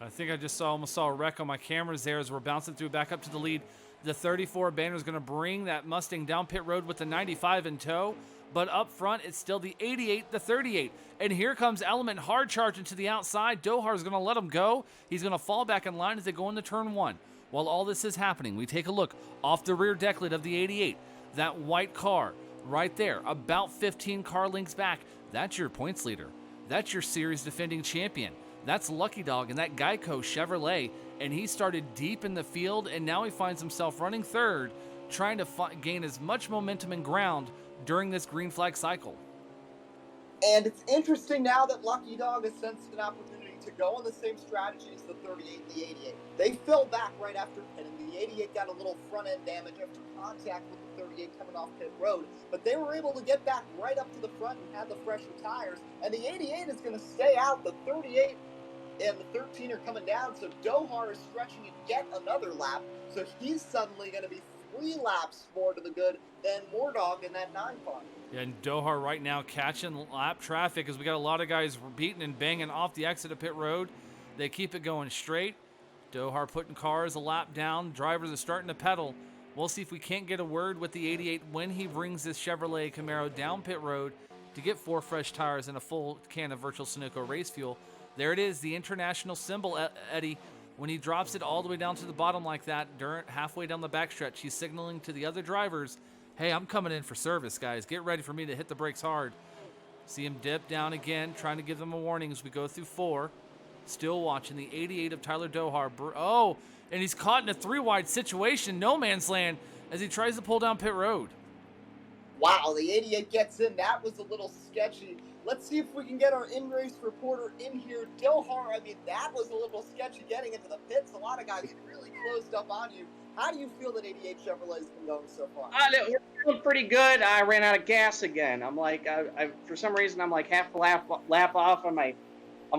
I think I just almost saw a wreck on my cameras there as we're bouncing through back up to the lead. The 34 banner is going to bring that Mustang down pit road with the 95 in tow. But up front, it's still the 88, the 38. And here comes Element hard charging to the outside. Dohar is going to let him go. He's going to fall back in line as they go into turn 1. While all this is happening, we take a look off the rear deck lid of the 88. That white car right there, about 15 car lengths back. That's your points leader. That's your series defending champion. That's Lucky Dog and that Geico Chevrolet, and he started deep in the field, and now he finds himself running 3rd, trying to gain as much momentum and ground during this green flag cycle. And it's interesting now that Lucky Dog has sensed an opportunity to go on the same strategy as the 38 and the 88. They fell back right after pitting. The 88 got a little front-end damage after contact with the 38 coming off pit road, but they were able to get back right up to the front and had the fresher tires, and the 88 is going to stay out. The 38 and the 13 are coming down, so Dohar is stretching it yet another lap, so he's suddenly going to be 3 laps more to the good than Mordog in that 9 car. Yeah, and Dohar right now catching lap traffic as we got a lot of guys beating and banging off the exit of pit road. They keep it going straight. Dohar putting cars a lap down. Drivers are starting to pedal. We'll see if we can't get a word with the 88 when he brings this Chevrolet Camaro down pit road to get 4 fresh tires and a full can of Virtual Sunoco race fuel. There it is, the international symbol, Eddie. When he drops it all the way down to the bottom like that, halfway down the backstretch, he's signaling to the other drivers, hey, I'm coming in for service, guys. Get ready for me to hit the brakes hard. See him dip down again, trying to give them a warning as we go through 4. Still watching the 88 of Tyler Dohar. Oh, and he's caught in a 3-wide situation, no man's land, as he tries to pull down pit road. Wow, the 88 gets in. That was a little sketchy. Let's see if we can get our in-race reporter in here. Dohar, that was a little sketchy getting into the pits. A lot of guys really closed up on you. How do you feel that 88 Chevrolet has been going so far? We're doing pretty good. I ran out of gas again. I'm like, for some reason, I'm like half a lap off on my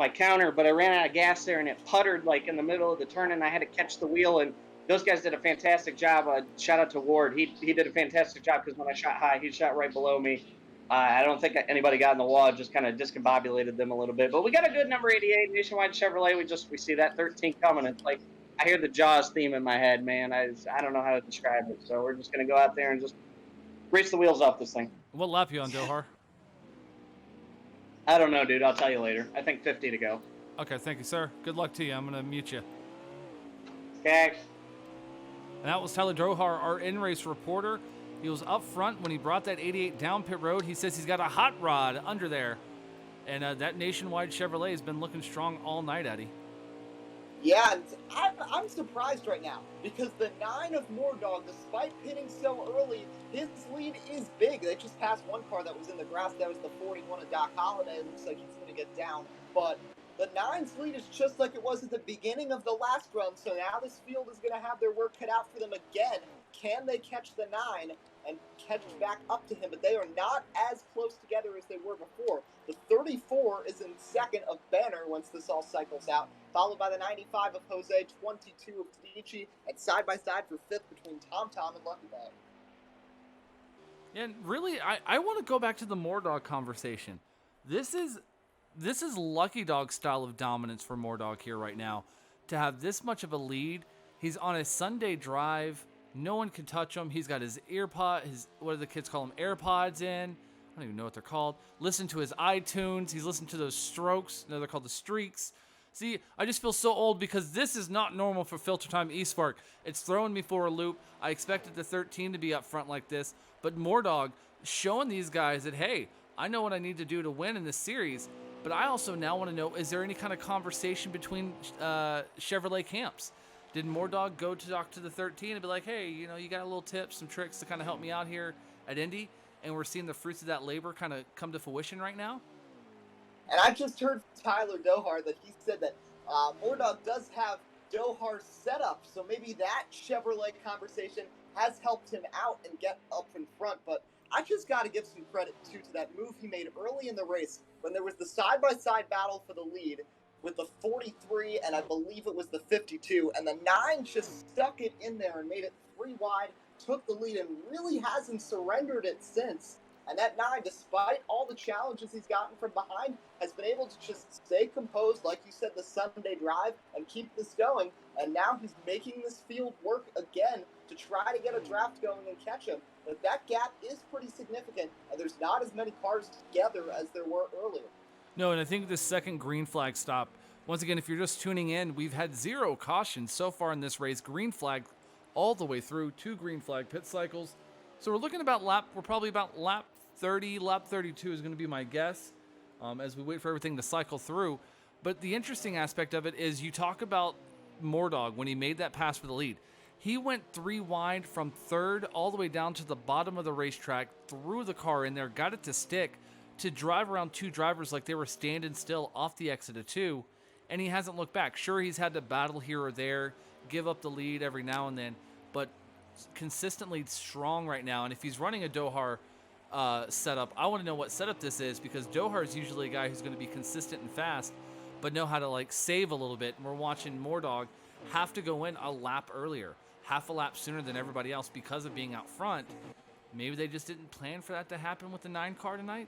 counter, but I ran out of gas there, and it puttered like in the middle of the turn, and I had to catch the wheel. And those guys did a fantastic job. Shout out to Ward. He did a fantastic job because when I shot high, he shot right below me. I don't think anybody got in the wall. Just kind of discombobulated them a little bit. But we got a good number 88 Nationwide Chevrolet. We see that 13 coming. It's like I hear the Jaws theme in my head, man. I don't know how to describe it. So we're just going to go out there and just race the wheels off this thing. What lap you on, Dohar? I don't know, dude. I'll tell you later. I think 50 to go. Okay, thank you, sir. Good luck to you. I'm going to mute you. Okay. And that was Tyler Dohar, our in-race reporter. He was up front when he brought that 88 down pit road. He says he's got a hot rod under there. And that Nationwide Chevrolet has been looking strong all night, Eddie. Yeah, and I'm surprised right now because the 9 of Mordog, despite pitting so early, his lead is big. They just passed one car that was in the grass. That was the 41 of Doc Holliday. It looks like he's going to get down. But the 9's lead is just like it was at the beginning of the last run. So now this field is going to have their work cut out for them again. Can they catch the 9? and catch back up to him, but they are not as close together as they were before. The 34 is in second of Banner once this all cycles out, followed by the 95 of Jose, 22 of Tadici, and side by side for fifth between Tom and Lucky Dog. And really, I want to go back to the Mordog conversation. This is Lucky Dog's style of dominance for Mordog here right now. To have this much of a lead, he's on a Sunday drive. No one can touch him. He's got his what do the kids call them, AirPods in. I don't even know what they're called. Listen to his iTunes. He's listening to those strokes. No, they're called the streaks. See, I just feel so old because this is not normal for FilterTime eSpark. It's throwing me for a loop. I expected the 13 to be up front like this, but Mordog showing these guys that, hey, I know what I need to do to win in this series, but I also now want to know, is there any kind of conversation between Chevrolet camps? Did Mordog go to talk to the 13 and be like, hey, you got a little tips, some tricks to kind of help me out here at Indy? And we're seeing the fruits of that labor kind of come to fruition right now? And I just heard Tyler Dohar that he said that Mordog does have Dohar's setup, so maybe that Chevrolet conversation has helped him out and get up in front. But I just got to give some credit, too, to that move he made early in the race when there was the side-by-side battle for the lead with the 43, and I believe it was the 52, and the 9 just stuck it in there and made it 3 wide, took the lead, and really hasn't surrendered it since. And that 9, despite all the challenges he's gotten from behind, has been able to just stay composed, like you said, the Sunday drive, and keep this going. And now he's making this field work again to try to get a draft going and catch him. But that gap is pretty significant, and there's not as many cars together as there were earlier. No, and I think the second green flag stop, once again, if you're just tuning in, we've had 0 cautions so far in this race. Green flag all the way through, 2 green flag pit cycles. So we're looking we're probably about lap 30, lap 32 is going to be my guess as we wait for everything to cycle through. But the interesting aspect of it is you talk about Mordog when he made that pass for the lead. He went 3 wide from third all the way down to the bottom of the racetrack, threw the car in there, got it to stick, to drive around 2 drivers like they were standing still off the exit of 2, and he hasn't looked back. Sure, he's had to battle here or there, give up the lead every now and then, but consistently strong right now. And if he's running a Dohar setup, I want to know what setup this is, because Dohar is usually a guy who's going to be consistent and fast, but know how to save a little bit. And we're watching Mordog have to go in a lap earlier, half a lap sooner than everybody else because of being out front. Maybe they just didn't plan for that to happen with the 9 car tonight.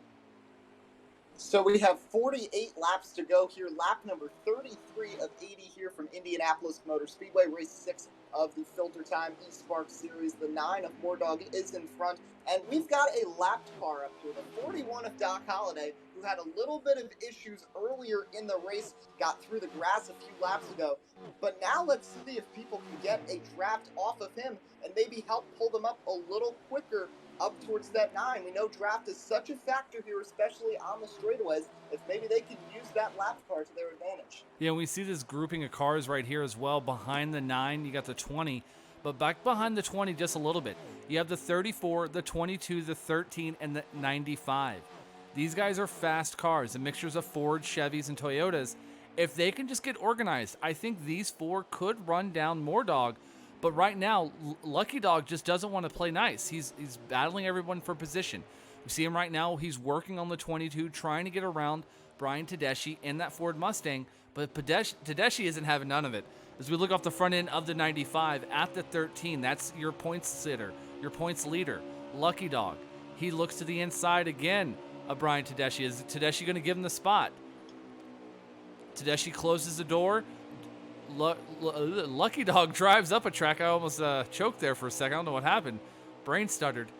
So we have 48 laps to go here. Lap number 33 of 80 here from Indianapolis Motor Speedway, race 6 of the FilterTime eSpark series. The 9 of Mordog is in front, and we've got a lapped car up here. The 41 of Doc Holliday, who had a little bit of issues earlier in the race, got through the grass a few laps ago. But now let's see if people can get a draft off of him and maybe help pull them up a little quicker up towards that 9. We know draft is such a factor here, especially on the straightaways, if maybe they could use that lap car to their advantage. Yeah, we see this grouping of cars right here as well. Behind the 9, you got the 20, but back behind the 20 just a little bit, you have the 34, the 22, the 13, and the 95. These guys are fast cars, the mixtures of Ford, Chevys, and Toyotas. If they can just get organized, I think these 4 could run down Mordog. But right now, Lucky Dog just doesn't want to play nice. He's battling everyone for position. We see him right now. He's working on the 22, trying to get around Brian Tedeschi in that Ford Mustang. But Tedeschi isn't having none of it. As we look off the front end of the 95 at the 13, that's your points sitter, your points leader, Lucky Dog. He looks to the inside again of Brian Tedeschi. Is Tedeschi going to give him the spot? Tedeschi closes the door. Lucky Dog drives up a track. I almost choked there for a second. I don't know what happened. Brain stuttered.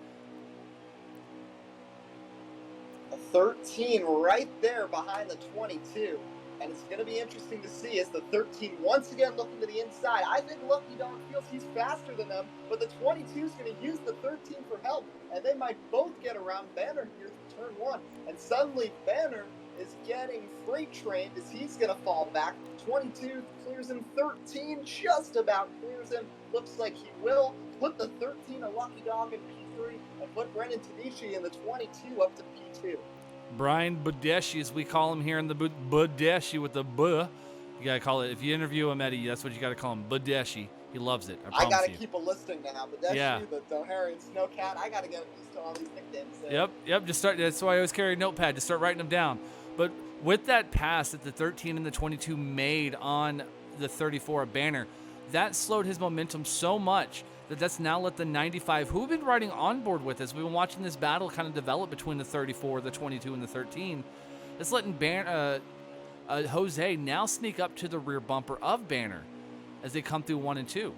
A 13 right there behind the 22. And it's going to be interesting to see as the 13 once again looking to the inside. I think Lucky Dog feels he's faster than them, but the 22 is going to use the 13 for help. And they might both get around Banner here for turn 1. And suddenly Banner is getting freight trained as he's going to fall back. 22 clears him, 13 just about clears him. Looks like he will put the 13 of Lucky Dog in P3 and put Brendan Tedeschi in the 22 up to P2. Brian Tedeschi, as we call him here in the Tedeschi with the buh. You gotta call it, if you interview him, Eddie, that's what you gotta call him, Badeshi. He loves it. I I promise gotta you. keep a listing now. But that's Yeah. you, the Doharian Snowcat. I gotta get used to all these nicknames. Yep. Just start. That's why I always carry a notepad to start writing them down. But with that pass that the 13 and the 22 made on the 34 of Banner, that slowed his momentum so much that's now let the 95, who have been riding on board with us, we've been watching this battle kind of develop between the 34, the 22, and the 13. It's letting Jose now sneak up to the rear bumper of Banner as they come through 1 and 2.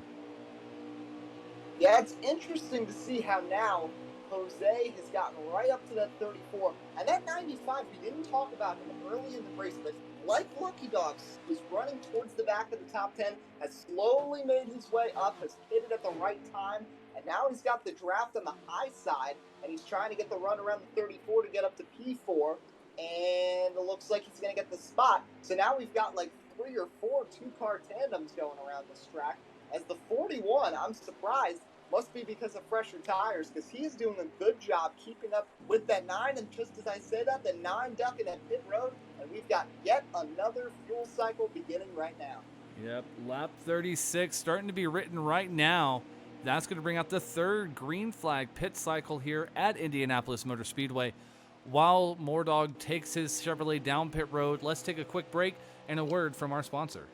Yeah, it's interesting to see how now Jose has gotten right up to that 34. And that 95, we didn't talk about him early in the race, but like Lucky Dogs, was running towards the back of the top 10, has slowly made his way up, has hit it at the right time, and now he's got the draft on the high side, and he's trying to get the run around the 34 to get up to P4, and it looks like he's going to get the spot. So now we've got like 3 or 4 two-car tandems going around this track. As the 41, I'm surprised, must be because of fresher tires, because he is doing a good job keeping up with that 9, and just as I say that, the 9 ducking at pit road, and we've got yet another fuel cycle beginning right now. Yep, lap 36 starting to be written right now. That's going to bring out the 3rd green flag pit cycle here at Indianapolis Motor Speedway. While Moordog takes his Chevrolet down pit road, let's take a quick break and a word from our sponsor.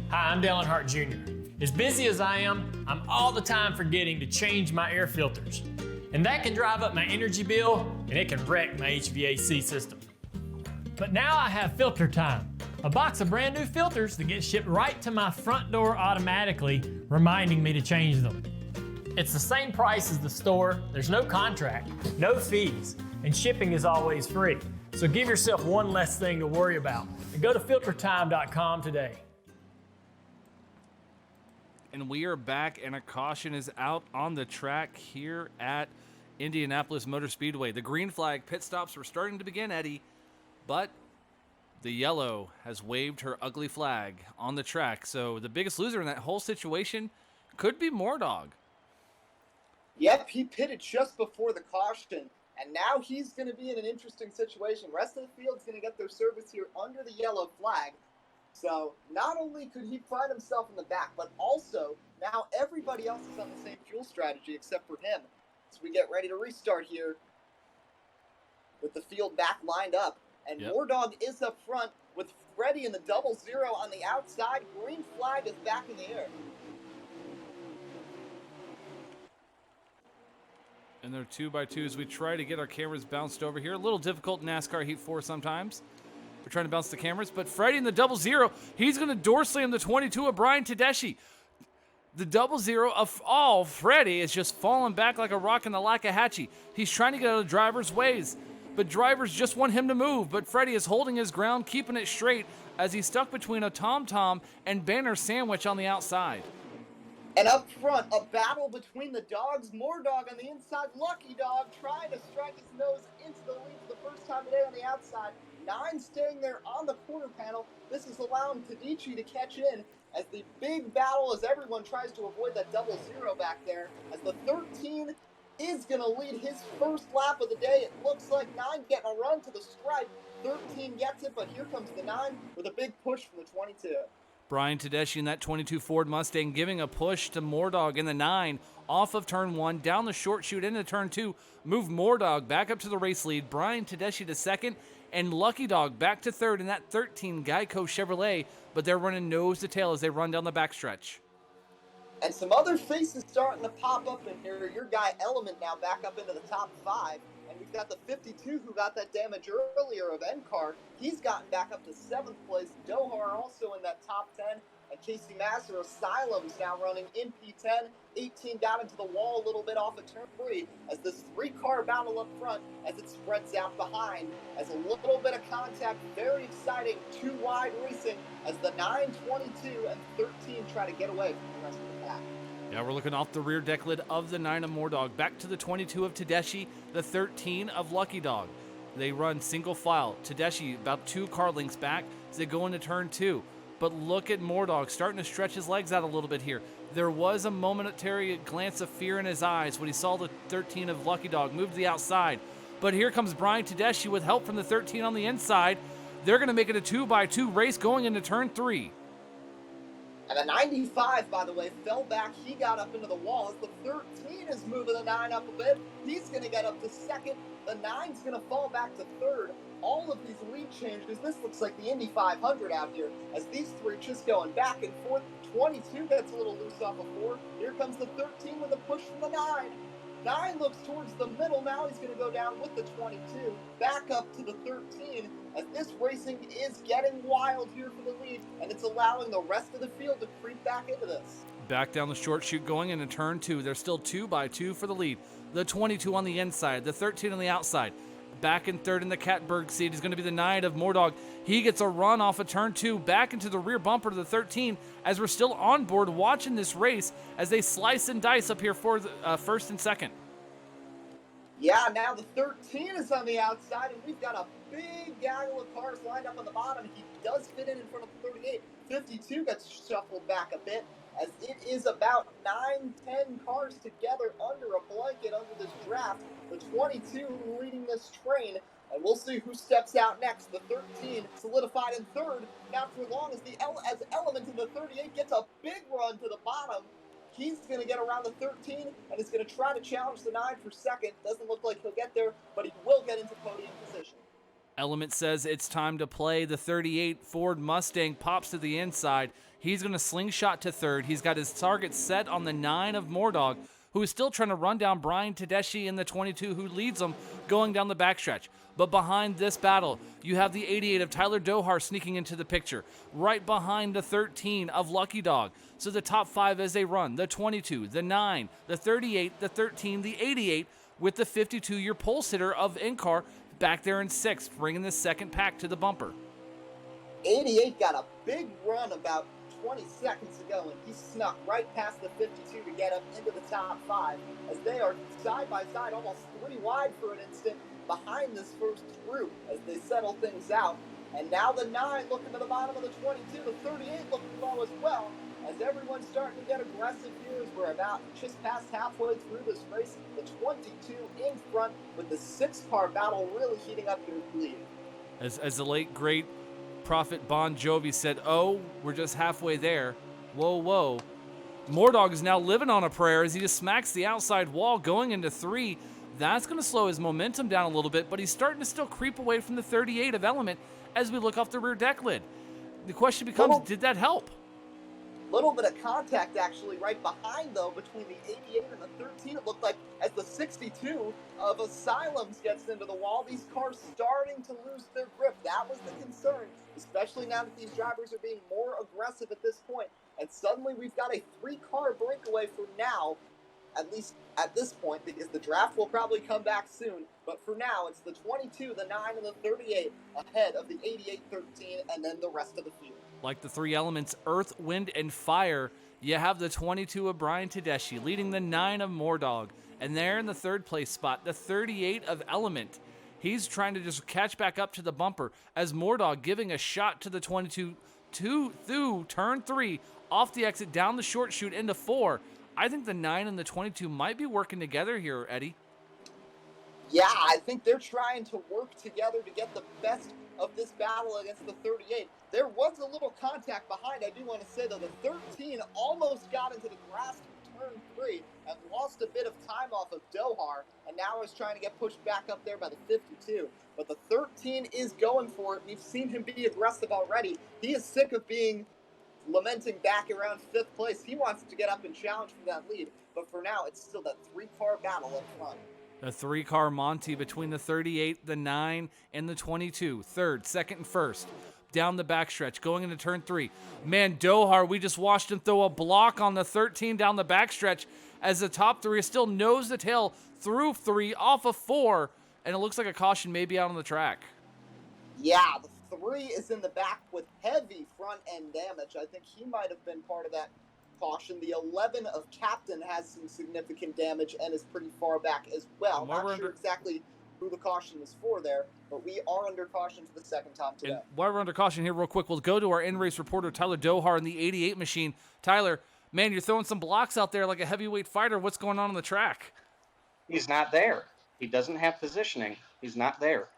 Hi, I'm Dallin Hart Jr. As busy as I am, I'm all the time forgetting to change my air filters. And that can drive up my energy bill, and it can wreck my HVAC system. But now I have FilterTime, a box of brand new filters that get shipped right to my front door automatically, reminding me to change them. It's the same price as the store, there's no contract, no fees, and shipping is always free. So give yourself one less thing to worry about, and go to FilterTime.com today. And we are back, and a caution is out on the track here at Indianapolis Motor Speedway. The green flag pit stops were starting to begin, Eddie, but the yellow has waved her ugly flag on the track. So the biggest loser in that whole situation could be Moordog. Yep, he pitted just before the caution, and now he's going to be in an interesting situation. Rest of the field's going to get their service here under the yellow flag. So not only could he find himself in the back, but also now everybody else is on the same fuel strategy except for him. So we get ready to restart here with the field back lined up. And Moordog is up front with Freddie in the 00 on the outside. Green flag is back in the air. And they're 2x2s. We try to get our cameras bounced over here. A little difficult in NASCAR Heat 4 sometimes. We're trying to bounce the cameras, but Freddie in the 00, he's going to door slam the 22 of Brian Tedeschi. The 00 of all, Freddie is just falling back like a rock in the Lakahatchee. He's trying to get out of drivers' ways, but drivers just want him to move. But Freddie is holding his ground, keeping it straight as he's stuck between a Tom and Banner Sandwich on the outside. And up front, a battle between the dogs. Moordog on the inside, Lucky Dog trying to strike his nose into the lead for the first time today on the outside. 9 staying there on the quarter panel. This is allowing Tedici to catch in as the big battle as everyone tries to avoid that 00 back there. As the 13 is going to lead his first lap of the day. It looks like 9 getting a run to the stripe. 13 gets it, but here comes the 9 with a big push from the 22. Brian Tedeschi in that 22 Ford Mustang giving a push to Moordog in the 9 off of turn 1, down the short chute into turn 2, move Moordog back up to the race lead, Brian Tedeschi to second, and Lucky Dog back to third in that 13 Geico Chevrolet, but they're running nose to tail as they run down the backstretch. And some other faces starting to pop up in here. Your guy Element now back up into the top 5. And we've got the 52 who got that damage earlier of NCAR. He's gotten back up to 7th place. Dohar also in that top 10. And Casey Masser Asylum's now running in P10. 18 got into the wall a little bit off of turn 3 as this 3-car battle up front as it spreads out behind. As a little bit of contact, very exciting, 2 wide racing as the 9, 22, and 13 try to get away from the rest of the pack. Yeah, we're looking off the rear deck lid of the 9 of Moordog. Back to the 22 of Tedeschi, the 13 of Lucky Dog. They run single file. Tedeschi about 2 car lengths back as they go into turn 2. But look at Moordog starting to stretch his legs out a little bit here. There was a momentary glance of fear in his eyes when he saw the 13 of Lucky Dog move to the outside. But here comes Brian Tedeschi with help from the 13 on the inside. They're going to make it a 2x2 race going into turn 3. And the 95, by the way, fell back. He got up into the wall. As the 13 is moving the 9 up a bit, he's going to get up to second. The 9's going to fall back to third. All of these lead changes, this looks like the Indy 500 out here, as these three just going back and forth. 22 gets a little loose off of 4. Here comes the 13 with a push from the 9. 9 looks towards the middle. Now he's going to go down with the 22. Back up to the 13. As this racing is getting wild here for the lead, and it's allowing the rest of the field to creep back into this. Back down the short chute going into turn 2. They're still 2x2 for the lead. The 22 on the inside, the 13 on the outside. Back in third in the catbird seat is going to be the 9 of Mordog. He gets a run off of turn 2, back into the rear bumper to the 13, as we're still on board watching this race as they slice and dice up here for the first and second. Yeah, now the 13 is on the outside, and we've got a big gaggle of cars lined up on the bottom. He does fit in front of the 38. 52 gets shuffled back a bit, as it is about 9-10 cars together under a blanket under this draft. The 22 leading this train, and we'll see who steps out next. The 13 solidified in third, not for long, as Element in the 38 gets a big run to the bottom. He's going to get around the 13 and is going to try to challenge the 9 for second. Doesn't look like he'll get there, but he will get into podium position. Element says it's time to play. The 38 Ford Mustang pops to the inside. He's going to slingshot to third. He's got his target set on the 9 of Mordog, who is still trying to run down Brian Tedeschi in the 22, who leads him going down the backstretch. But behind this battle, you have the 88 of Tyler Dohar sneaking into the picture, right behind the 13 of Lucky Dog. So the top 5 as they run, the 22, the 9, the 38, the 13, the 88, with the 52, your pole sitter of InCar back there in 6th, bringing the second pack to the bumper. 88 got a big run about 20 seconds ago, and he snuck right past the 52 to get up into the top 5, as they are side by side, almost 3 wide for an instant behind this first group as they settle things out. And now the 9 looking to the bottom of the 22, the 38 looking low as well, as everyone's starting to get aggressive here as we're about just past halfway through this race. The 22 in front, with the 6-car battle really heating up their lead. As the late great Prophet Bon Jovi said, "Oh, we're just halfway there. Whoa, whoa." Mordog is now living on a prayer as he just smacks the outside wall going into 3. That's going to slow his momentum down a little bit, but he's starting to still creep away from the 38 of Element as we look off the rear deck lid. The question becomes, did that help? Little bit of contact actually right behind, though, between the 88 and the 13. It looked like as the 62 of Asylums gets into the wall, these cars starting to lose their grip. That was the concern, especially now that these drivers are being more aggressive at this point. And suddenly we've got a 3-car breakaway for now, at least at this point, because the draft will probably come back soon. But for now, it's the 22, the 9, and the 38 ahead of the 88, 13, and then the rest of the field. Like the 3 elements, Earth, Wind, and Fire, you have the 22 of Brian Tedeschi leading the 9 of Mordog. And there in the 3rd place spot, the 38 of Element. He's trying to just catch back up to the bumper as Mordog giving a shot to the 22 through turn 3, off the exit, down the short chute into 4. I think the 9 and the 22 might be working together here, Eddie. Yeah, I think they're trying to work together to get the best of this battle against the 38. There was a little contact behind. I do want to say, though, the 13 almost got into the grass in turn 3 and lost a bit of time off of Dohar, and now is trying to get pushed back up there by the 52. But the 13 is going for it. We've seen him be aggressive already. He is sick of being lamenting back around 5th place. He wants to get up and challenge for that lead. But for now, it's still that 3-car battle up front. The 3-car Monty between the 38, the 9, and the 22. 3rd, 2nd, and 1st. Down the backstretch, going into turn 3. Man, Dohar, we just watched him throw a block on the 13 down the backstretch as the top 3 is still nose to tail through 3, off of 4, and it looks like a caution may be out on the track. Yeah, the 3 is in the back with heavy front end damage. I think he might have been part of that caution. The 11 of Captain has some significant damage and is pretty far back as well. Not sure exactly who the caution is for there, but we are under caution for the 2nd time today. And while we're under caution here real quick, we'll go to our in-race reporter, Tyler Dohar, in the 88 machine. Tyler, man, you're throwing some blocks out there like a heavyweight fighter. What's going on the track? He's not there. He doesn't have positioning. He's not there.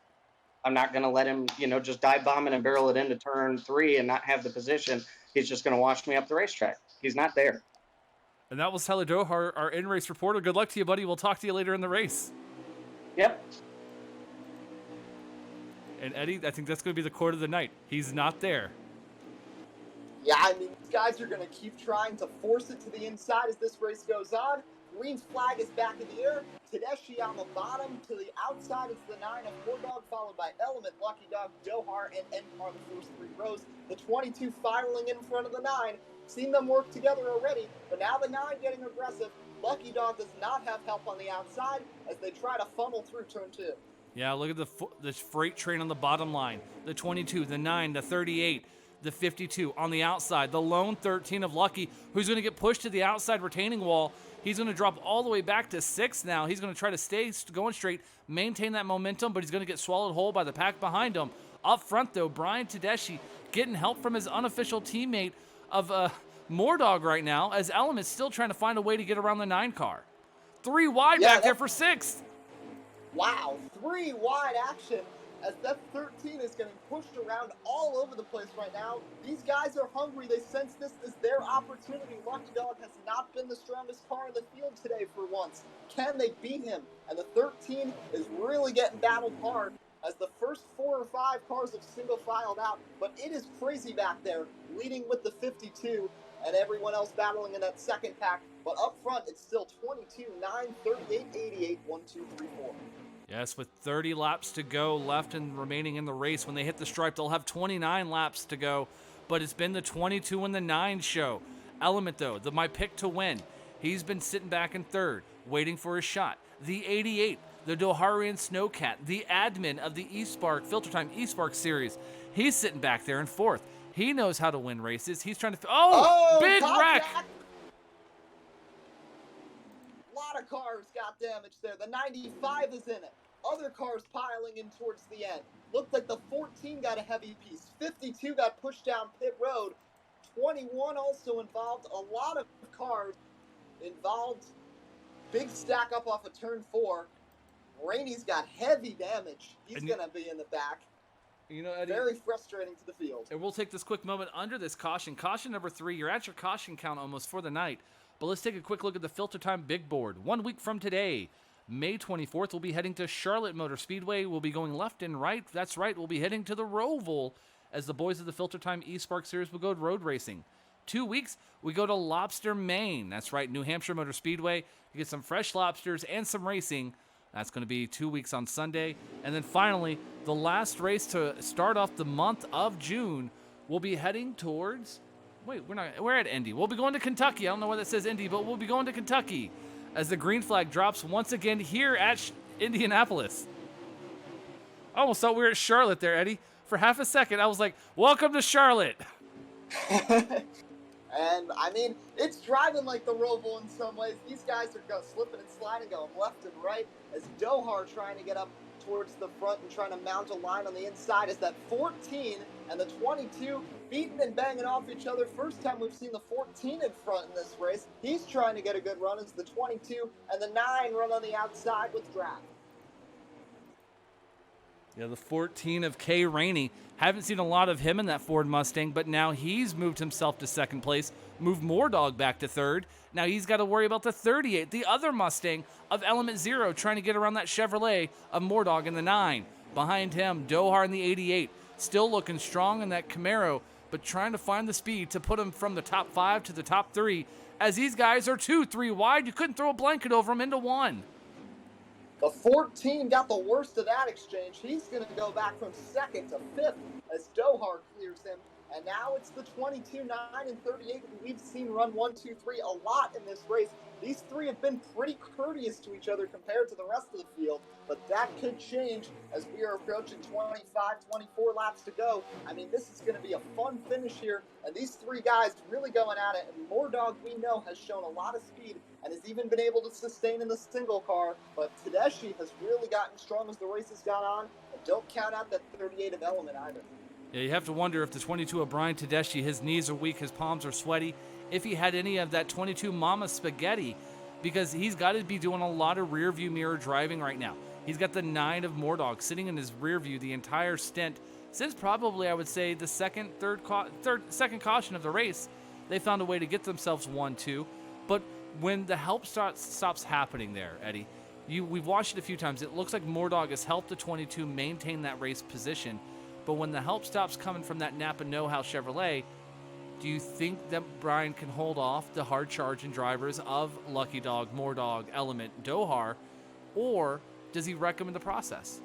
I'm not going to let him, just dive bomb it and barrel it into turn 3 and not have the position. He's just going to wash me up the racetrack. He's not there. And that was Tyler Dohar, our in-race reporter. Good luck to you, buddy. We'll talk to you later in the race. Yep. And Eddie, I think that's going to be the quote of the night. He's not there. Yeah, I mean, these guys are going to keep trying to force it to the inside as this race goes on. Green's flag is back in the air. Tedeschi on the bottom. To the outside, it's the 9 of War Dog, followed by Element, Lucky Dog, Dohar, and Empar, the first 3 rows. The 22 filing in front of the 9. Seen them work together already, but now the 9 getting aggressive. Lucky Dog does not have help on the outside as they try to funnel through turn 2. Yeah, look at this freight train on the bottom line. The 22, the 9, the 38, the 52 on the outside. The lone 13 of Lucky, who's going to get pushed to the outside retaining wall. He's going to drop all the way back to 6 now. He's going to try to stay going straight, maintain that momentum, but he's going to get swallowed whole by the pack behind him. Up front, though, Brian Tedeschi getting help from his unofficial teammate of Moordog right now, as Element's still trying to find a way to get around the 9 car. 3 wide back there for 6th. Wow, 3 wide action as that 13 is getting pushed around all over the place right now. These guys are hungry. They sense this is their opportunity. Lucky Dog has not been the strongest car in the field today for once. Can they beat him? And the 13 is really getting battled hard as the first 4 or 5 cars have single filed out. But it is crazy back there, leading with the 52 and everyone else battling in that second pack. But up front, it's still 22, 9, 38, 88, 1, 2, 3, 4. Yes, with 30 laps to go left and remaining in the race. When they hit the stripe, they'll have 29 laps to go. But it's been the 22 and the 9 show. Element, though, my pick to win. He's been sitting back in 3rd, waiting for his shot. The 88, the Doharian Snowcat, the admin of the eSpark, FilterTime eSpark series. He's sitting back there in 4th. He knows how to win races. He's trying to... big wreck! A lot of cars got damaged there. The 95 is in it. Other cars piling in towards the end. Looked like the 14 got a heavy piece. 52 got pushed down pit road. 21 also involved. A lot of cars involved. Big stack up off of turn 4. Rainey's got heavy damage. He's going to be in the back. You know, Eddie, very frustrating to the field. And we'll take this quick moment under this caution. Caution number 3. You're at your caution count almost for the night. But let's take a quick look at the FilterTime Big Board. 1 week from today, May 24th, we'll be heading to Charlotte Motor Speedway. We'll be going left and right. That's right, we'll be heading to the Roval as the boys of the FilterTime eSpark series will go road racing. 2 weeks, we go to Lobster, Maine. That's right, New Hampshire Motor Speedway. You get some fresh lobsters and some racing. That's going to be 2 weeks on Sunday. And then finally, the last race to start off the month of June, we'll be heading towards... Wait, we're at Indy. We'll be going to Kentucky. I don't know why that says Indy, but we'll be going to Kentucky as the green flag drops once again here at Indianapolis. I almost thought we were at Charlotte there, Eddie. For half a second, I was like, welcome to Charlotte. And, I mean, it's driving like the Roval in some ways. These guys are slipping and sliding, going left and right, as Dohar trying to get up towards the front and trying to mount a line on the inside as that 14 and the 22 beating and banging off each other. First time we've seen the 14 in front in this race. He's trying to get a good run as the 22 and the 9 run on the outside with draft. Yeah, the 14 of K. Rainey. Haven't seen a lot of him in that Ford Mustang, but now he's moved himself to 2nd place, moved Moordog back to 3rd. Now he's got to worry about the 38, the other Mustang of Element Zero, trying to get around that Chevrolet of Moordog in the 9. Behind him, Dohar in the 88, still looking strong in that Camaro, but trying to find the speed to put him from the top 5 to the top 3, as these guys are 2-3 wide. You couldn't throw a blanket over them into 1. The 14 got the worst of that exchange. He's going to go back from 2nd to 5th as Dohar clears him. And now it's the 22, 9, and 38 who we've seen run 1, 2, 3 a lot in this race. These 3 have been pretty courteous to each other compared to the rest of the field, but that could change as we are approaching 25, 24 laps to go. I mean, this is going to be a fun finish here, and these 3 guys really going at it. And Moordog, we know, has shown a lot of speed and has even been able to sustain in the single car, but Tedeschi has really gotten strong as the race has gone on. And don't count out that 38 of Element either. Yeah, you have to wonder if the 22 of Brian Tedeschi, his knees are weak, his palms are sweaty, if he had any of that 22 Mama Spaghetti, because he's got to be doing a lot of rear view mirror driving right now. He's got the 9 of Mordog sitting in his rear view the entire stint since probably, I would say, the second caution of the race. They found a way to get themselves 1-2. But when the help stops happening there, Eddie, we've watched it a few times. It looks like Mordog has helped the 22 maintain that race position. But when the help stops coming from that Napa Know-How Chevrolet, do you think that Brian can hold off the hard-charging drivers of Lucky Dog, Mordog, Element, Dohar, or does he recommend the process?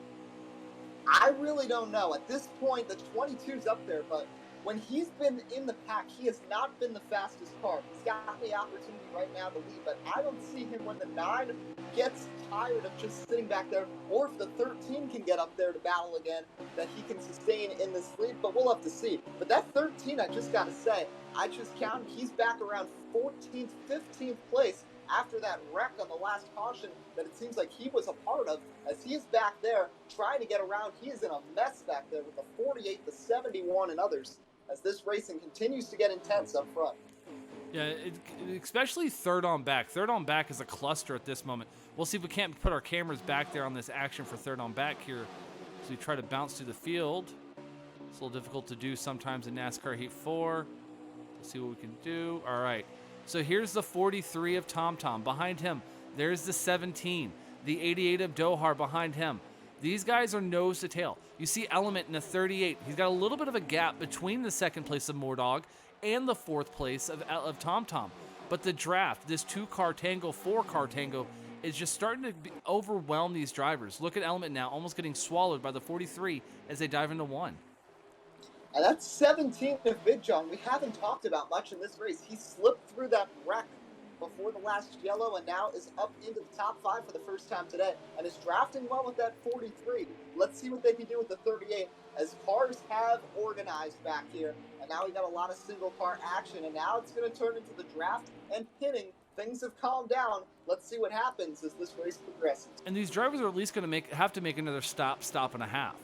I really don't know. At this point, the 22's up there, but when he's been in the pack, he has not been the fastest car. He's got the opportunity right now to lead, but I don't see him when the 9 gets tired of just sitting back there, or if the 13 can get up there to battle again, that he can sustain in this lead, but we'll have to see. But that 13, I just got to say, I just counted, he's back around 14th, 15th place after that wreck on the last caution that it seems like he was a part of. As he is back there trying to get around, he is in a mess back there with the 48, the 71, and others, as this racing continues to get intense up front. Yeah, especially third on back. Third on back is a cluster at this moment. We'll see if we can't put our cameras back there on this action for third on back here. So we try to bounce through the field. It's a little difficult to do sometimes in NASCAR Heat 4. Let's see what we can do. All right. So here's the 43 of TomTom. Behind him, there's the 17. The 88 of Dohar behind him. These guys are nose to tail. You see Element in the 38. He's got a little bit of a gap between the second place of Mordog and the fourth place of TomTom. But the draft, this 2-car tango, 4-car tango, is just starting to overwhelm these drivers. Look at Element now, almost getting swallowed by the 43 as they dive into 1. And that's 17th of Vidjon. We haven't talked about much in this race. He slipped through that wreck before the last yellow and now is up into the top 5 for the first time today and is drafting well with that 43. Let's see what they can do with the 38 as cars have organized back here. And now we got a lot of single car action, and now it's going to turn into the draft and pinning. Things have calmed down. Let's see what happens as this race progresses. And these drivers are at least going to have to make another stop and a half.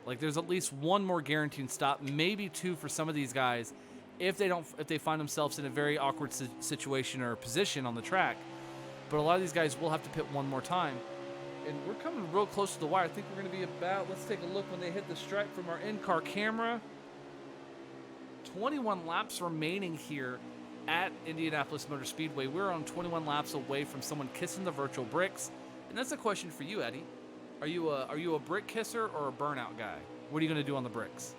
Like, there's at least one more guaranteed stop, maybe 2 for some of these guys, if they find themselves in a very awkward situation or position on the track. But a lot of these guys will have to pit one more time. And we're coming real close to the wire. I think we're going to be about, let's take a look when they hit the stripe from our in-car camera. 21 laps remaining here at Indianapolis Motor Speedway. We're on 21 laps away from someone kissing the virtual bricks. And that's a question for you, Eddie. Are you a brick kisser or a burnout guy? What are you going to do on the bricks?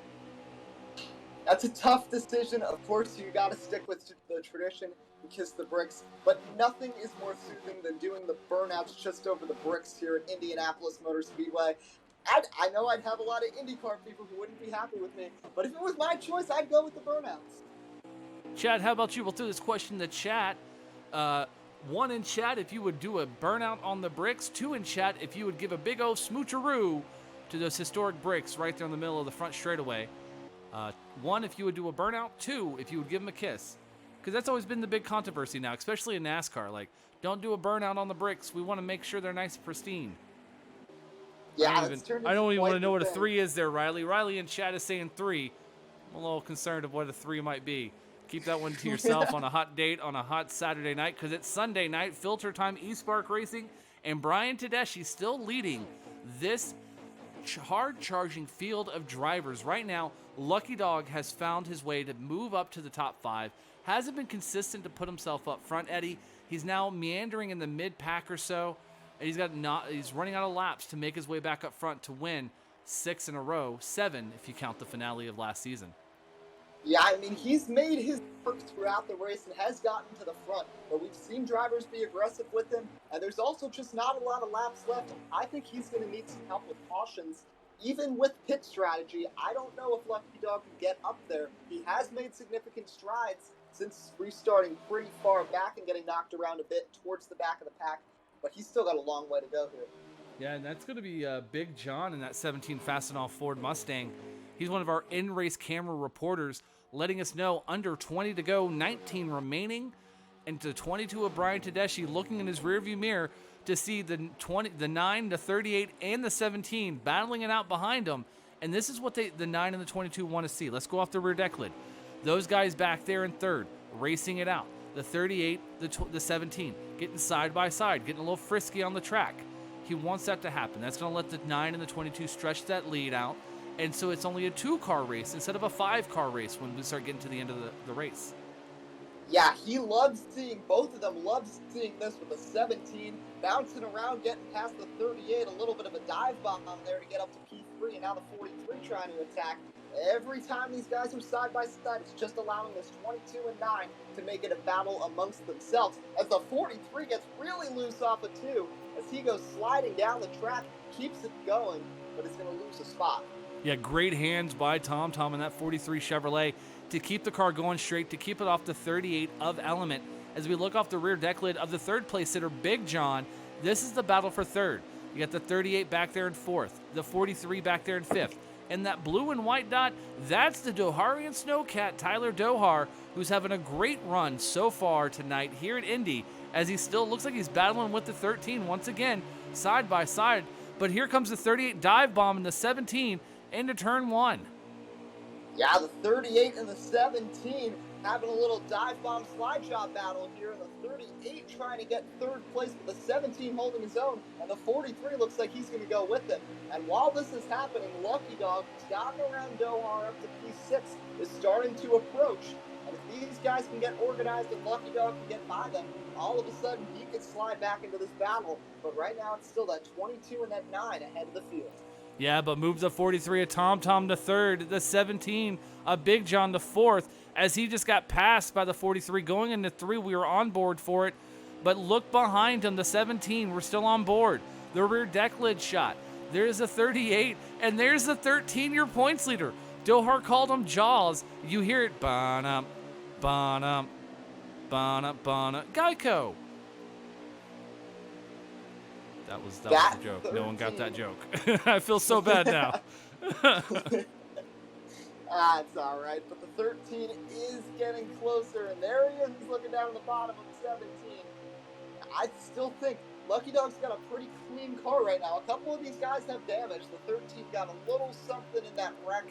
That's a tough decision. Of course, you got to stick with the tradition and kiss the bricks, but nothing is more soothing than doing the burnouts just over the bricks here at Indianapolis Motor Speedway. I know I'd have a lot of IndyCar people who wouldn't be happy with me, but if it was my choice, I'd go with the burnouts. Chad, how about you? We'll throw this question in the chat. 1 in chat if you would do a burnout on the bricks. 2 in chat if you would give a big old smoocheroo to those historic bricks right there in the middle of the front straightaway. 1 if you would do a burnout. 2 if you would give them a kiss. Because that's always been the big controversy now, especially in NASCAR. Like, don't do a burnout on the bricks. We want to make sure they're nice and pristine. Yeah, I don't even want to know what a 3 is there, Riley. Riley in chat is saying 3. I'm a little concerned of what a 3 might be. Keep that one to yourself on a hot date on a hot Saturday night, because it's Sunday night, FilterTime eSpark Racing, and Brian Tedeschi still leading this hard-charging field of drivers. Right now, Lucky Dog has found his way to move up to the top 5. Hasn't been consistent to put himself up front, Eddie. He's now meandering in the mid-pack or so, and he's running out of laps to make his way back up front to win 6 in a row, 7 if you count the finale of last season. Yeah, I mean, he's made his work throughout the race and has gotten to the front, but we've seen drivers be aggressive with him, and there's also just not a lot of laps left. I think he's going to need some help with cautions. Even with pit strategy, I don't know if Lucky Dog can get up there. He has made significant strides since restarting pretty far back and getting knocked around a bit towards the back of the pack, but he's still got a long way to go here. Yeah, and that's going to be Big John in that 17 Fastenal Ford Mustang. He's one of our in-race camera reporters, letting us know under 20 to go, 19 remaining, and to 22 of Brian Tedeschi looking in his rearview mirror to see the 9, the 38, and the 17 battling it out behind him. And this is what the 9 and the 22 want to see. Let's go off the rear deck lid. Those guys back there in third, racing it out. The 38, the 17, getting side by side, getting a little frisky on the track. He wants that to happen. That's going to let the 9 and the 22 stretch that lead out. And so it's only a 2-car race instead of a 5-car race when we start getting to the end of the race. Yeah, he loves seeing, both of them loves seeing this with the 17 bouncing around, getting past the 38, a little bit of a dive bomb there to get up to P3, and now the 43 trying to attack. Every time these guys are side by side, it's just allowing this 22 and 9 to make it a battle amongst themselves. As the 43 gets really loose off of 2, as he goes sliding down the track, keeps it going, but is going to lose a spot. Yeah, great hands by Tom in that 43 Chevrolet to keep the car going straight, to keep it off the 38 of Element. As we look off the rear deck lid of the third place sitter, Big John, this is the battle for third. You got the 38 back there in fourth, the 43 back there in fifth. And that blue and white dot, that's the Doharian Snowcat, Tyler Dohar, who's having a great run so far tonight here at Indy, as he still looks like he's battling with the 13 once again, side by side. But here comes the 38 dive bomb in the 17 into turn 1. Yeah, the 38 and the 17 having a little dive bomb slide job battle here, and the 38 trying to get third place, but the 17 holding his own, and the 43 looks like he's going to go with him. And while this is happening, Lucky Dog, who's gotten around Dohar up to P6, is starting to approach. And if these guys can get organized and Lucky Dog can get by them, all of a sudden he could slide back into this battle. But right now it's still that 22 and that 9 ahead of the field. Yeah, but moves the 43 of Tom to third, the 17 of Big John to fourth, as he just got passed by the 43 going into 3. We were on board for it, but look behind him, the 17, we're still on board. The rear deck lid shot. There's a 38, and there's the 13, your points leader. Dohar called him Jaws. You hear it, ba-num, ba-num, ba-num, ba-num, Geico. That was a joke. 13. No one got that joke. I feel so bad now. That's all right. But the 13 is getting closer, and there he is looking down at the bottom of the 17. I still think Lucky Dog's got a pretty clean car right now. A couple of these guys have damage. The 13 got a little something in that wreck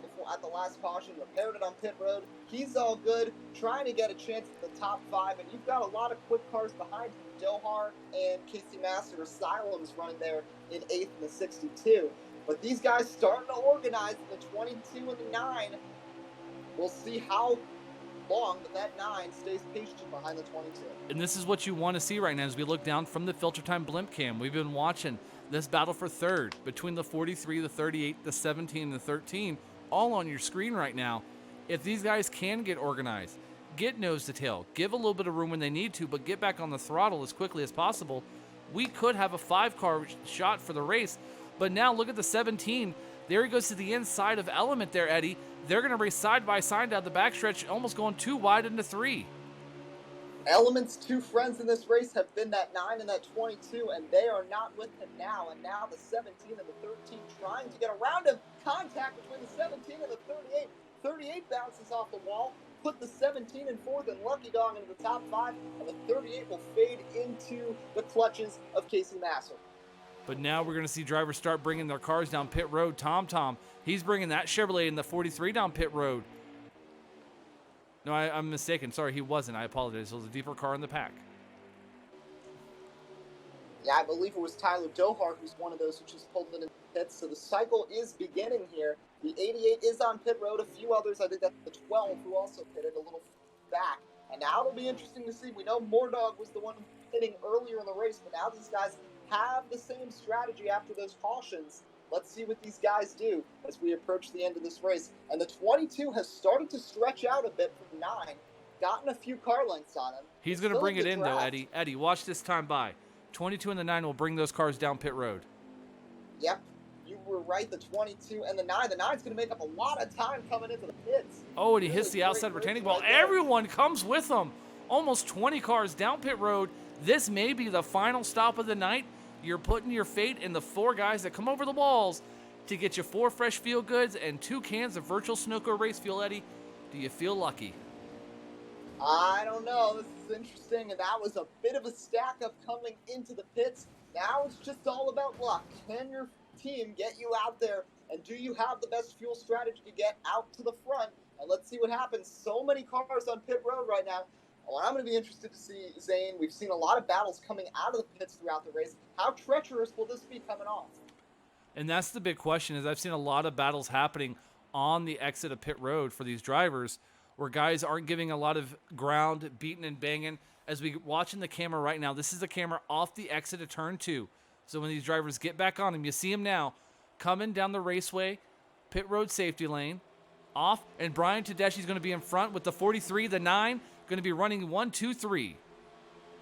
before at the last caution, repaired it on pit road. He's all good, trying to get a chance at the top 5, and you've got a lot of quick cars behind him. Dohar and Casey Master Asylum's running there in 8th and the 62. But these guys starting to organize in the 22 and the 9. We'll see how long that 9 stays patient behind the 22. And this is what you want to see right now as we look down from the FilterTime blimp cam. We've been watching this battle for third between the 43, the 38, the 17, and the 13, all on your screen right now. If these guys can get organized, get nose to tail, give a little bit of room when they need to, but get back on the throttle as quickly as possible, we could have a 5-car shot for the race. But now look at the 17. There he goes to the inside of Element there, Eddie. They're going to race side by side down the backstretch, almost going 2 wide into 3. Element's 2 friends in this race have been that 9 and that 22, and they are not with him now. And now the 17 and the 13 trying to get around him. Contact between the 17 and the 38. 38 bounces off the wall, put the 17 in 4th and Lucky Dog into the top 5, and the 38 will fade into the clutches of Casey Massey. But now we're going to see drivers start bringing their cars down pit road. Tom, he's bringing that Chevrolet in the 43 down pit road. No, I'm mistaken. Sorry, he wasn't. I apologize. It was a deeper car in the pack. Yeah, I believe it was Tyler Dohar who's one of those who just pulled it in the pits. So the cycle is beginning here. The 88 is on pit road. A few others, I think that's the 12 who also pitted a little back. And now it'll be interesting to see. We know Moordog was the one pitting earlier in the race, but now these guys have the same strategy after those cautions. Let's see what these guys do as we approach the end of this race. And the 22 has started to stretch out a bit from 9, gotten a few car lengths on him. He's going to bring it in, though, Eddie. Eddie, watch this time by. 22 and the 9 will bring those cars down pit road. Yep, you were right. The 22 and the 9. The 9's going to make up a lot of time coming into the pits. Oh, and he hits the outside retaining ball. Everyone comes with him. Almost 20 cars down pit road. This may be the final stop of the night. You're putting your fate in the 4 guys that come over the walls to get you 4 fresh feel goods and 2 cans of virtual Sunoco race fuel, Eddie. Do you feel lucky? I don't know. This is interesting, and that was a bit of a stack up coming into the pits. Now it's just all about luck. Can your team get you out there, and do you have the best fuel strategy to get out to the front? And let's see what happens. So many cars on pit road right now. Well, I'm going to be interested to see, Zane. We've seen a lot of battles coming out of the pits throughout the race. How treacherous will this be coming off? And that's the big question. Is I've seen a lot of battles happening on the exit of pit road for these drivers, where guys aren't giving a lot of ground, beating and banging. As we watching the camera right now, this is the camera off the exit of turn 2. So when these drivers get back on him, you see him now coming down the raceway, pit road safety lane, off, and Brian Tedeschi's going to be in front with the 43, the 9, going to be running 1, 2, 3.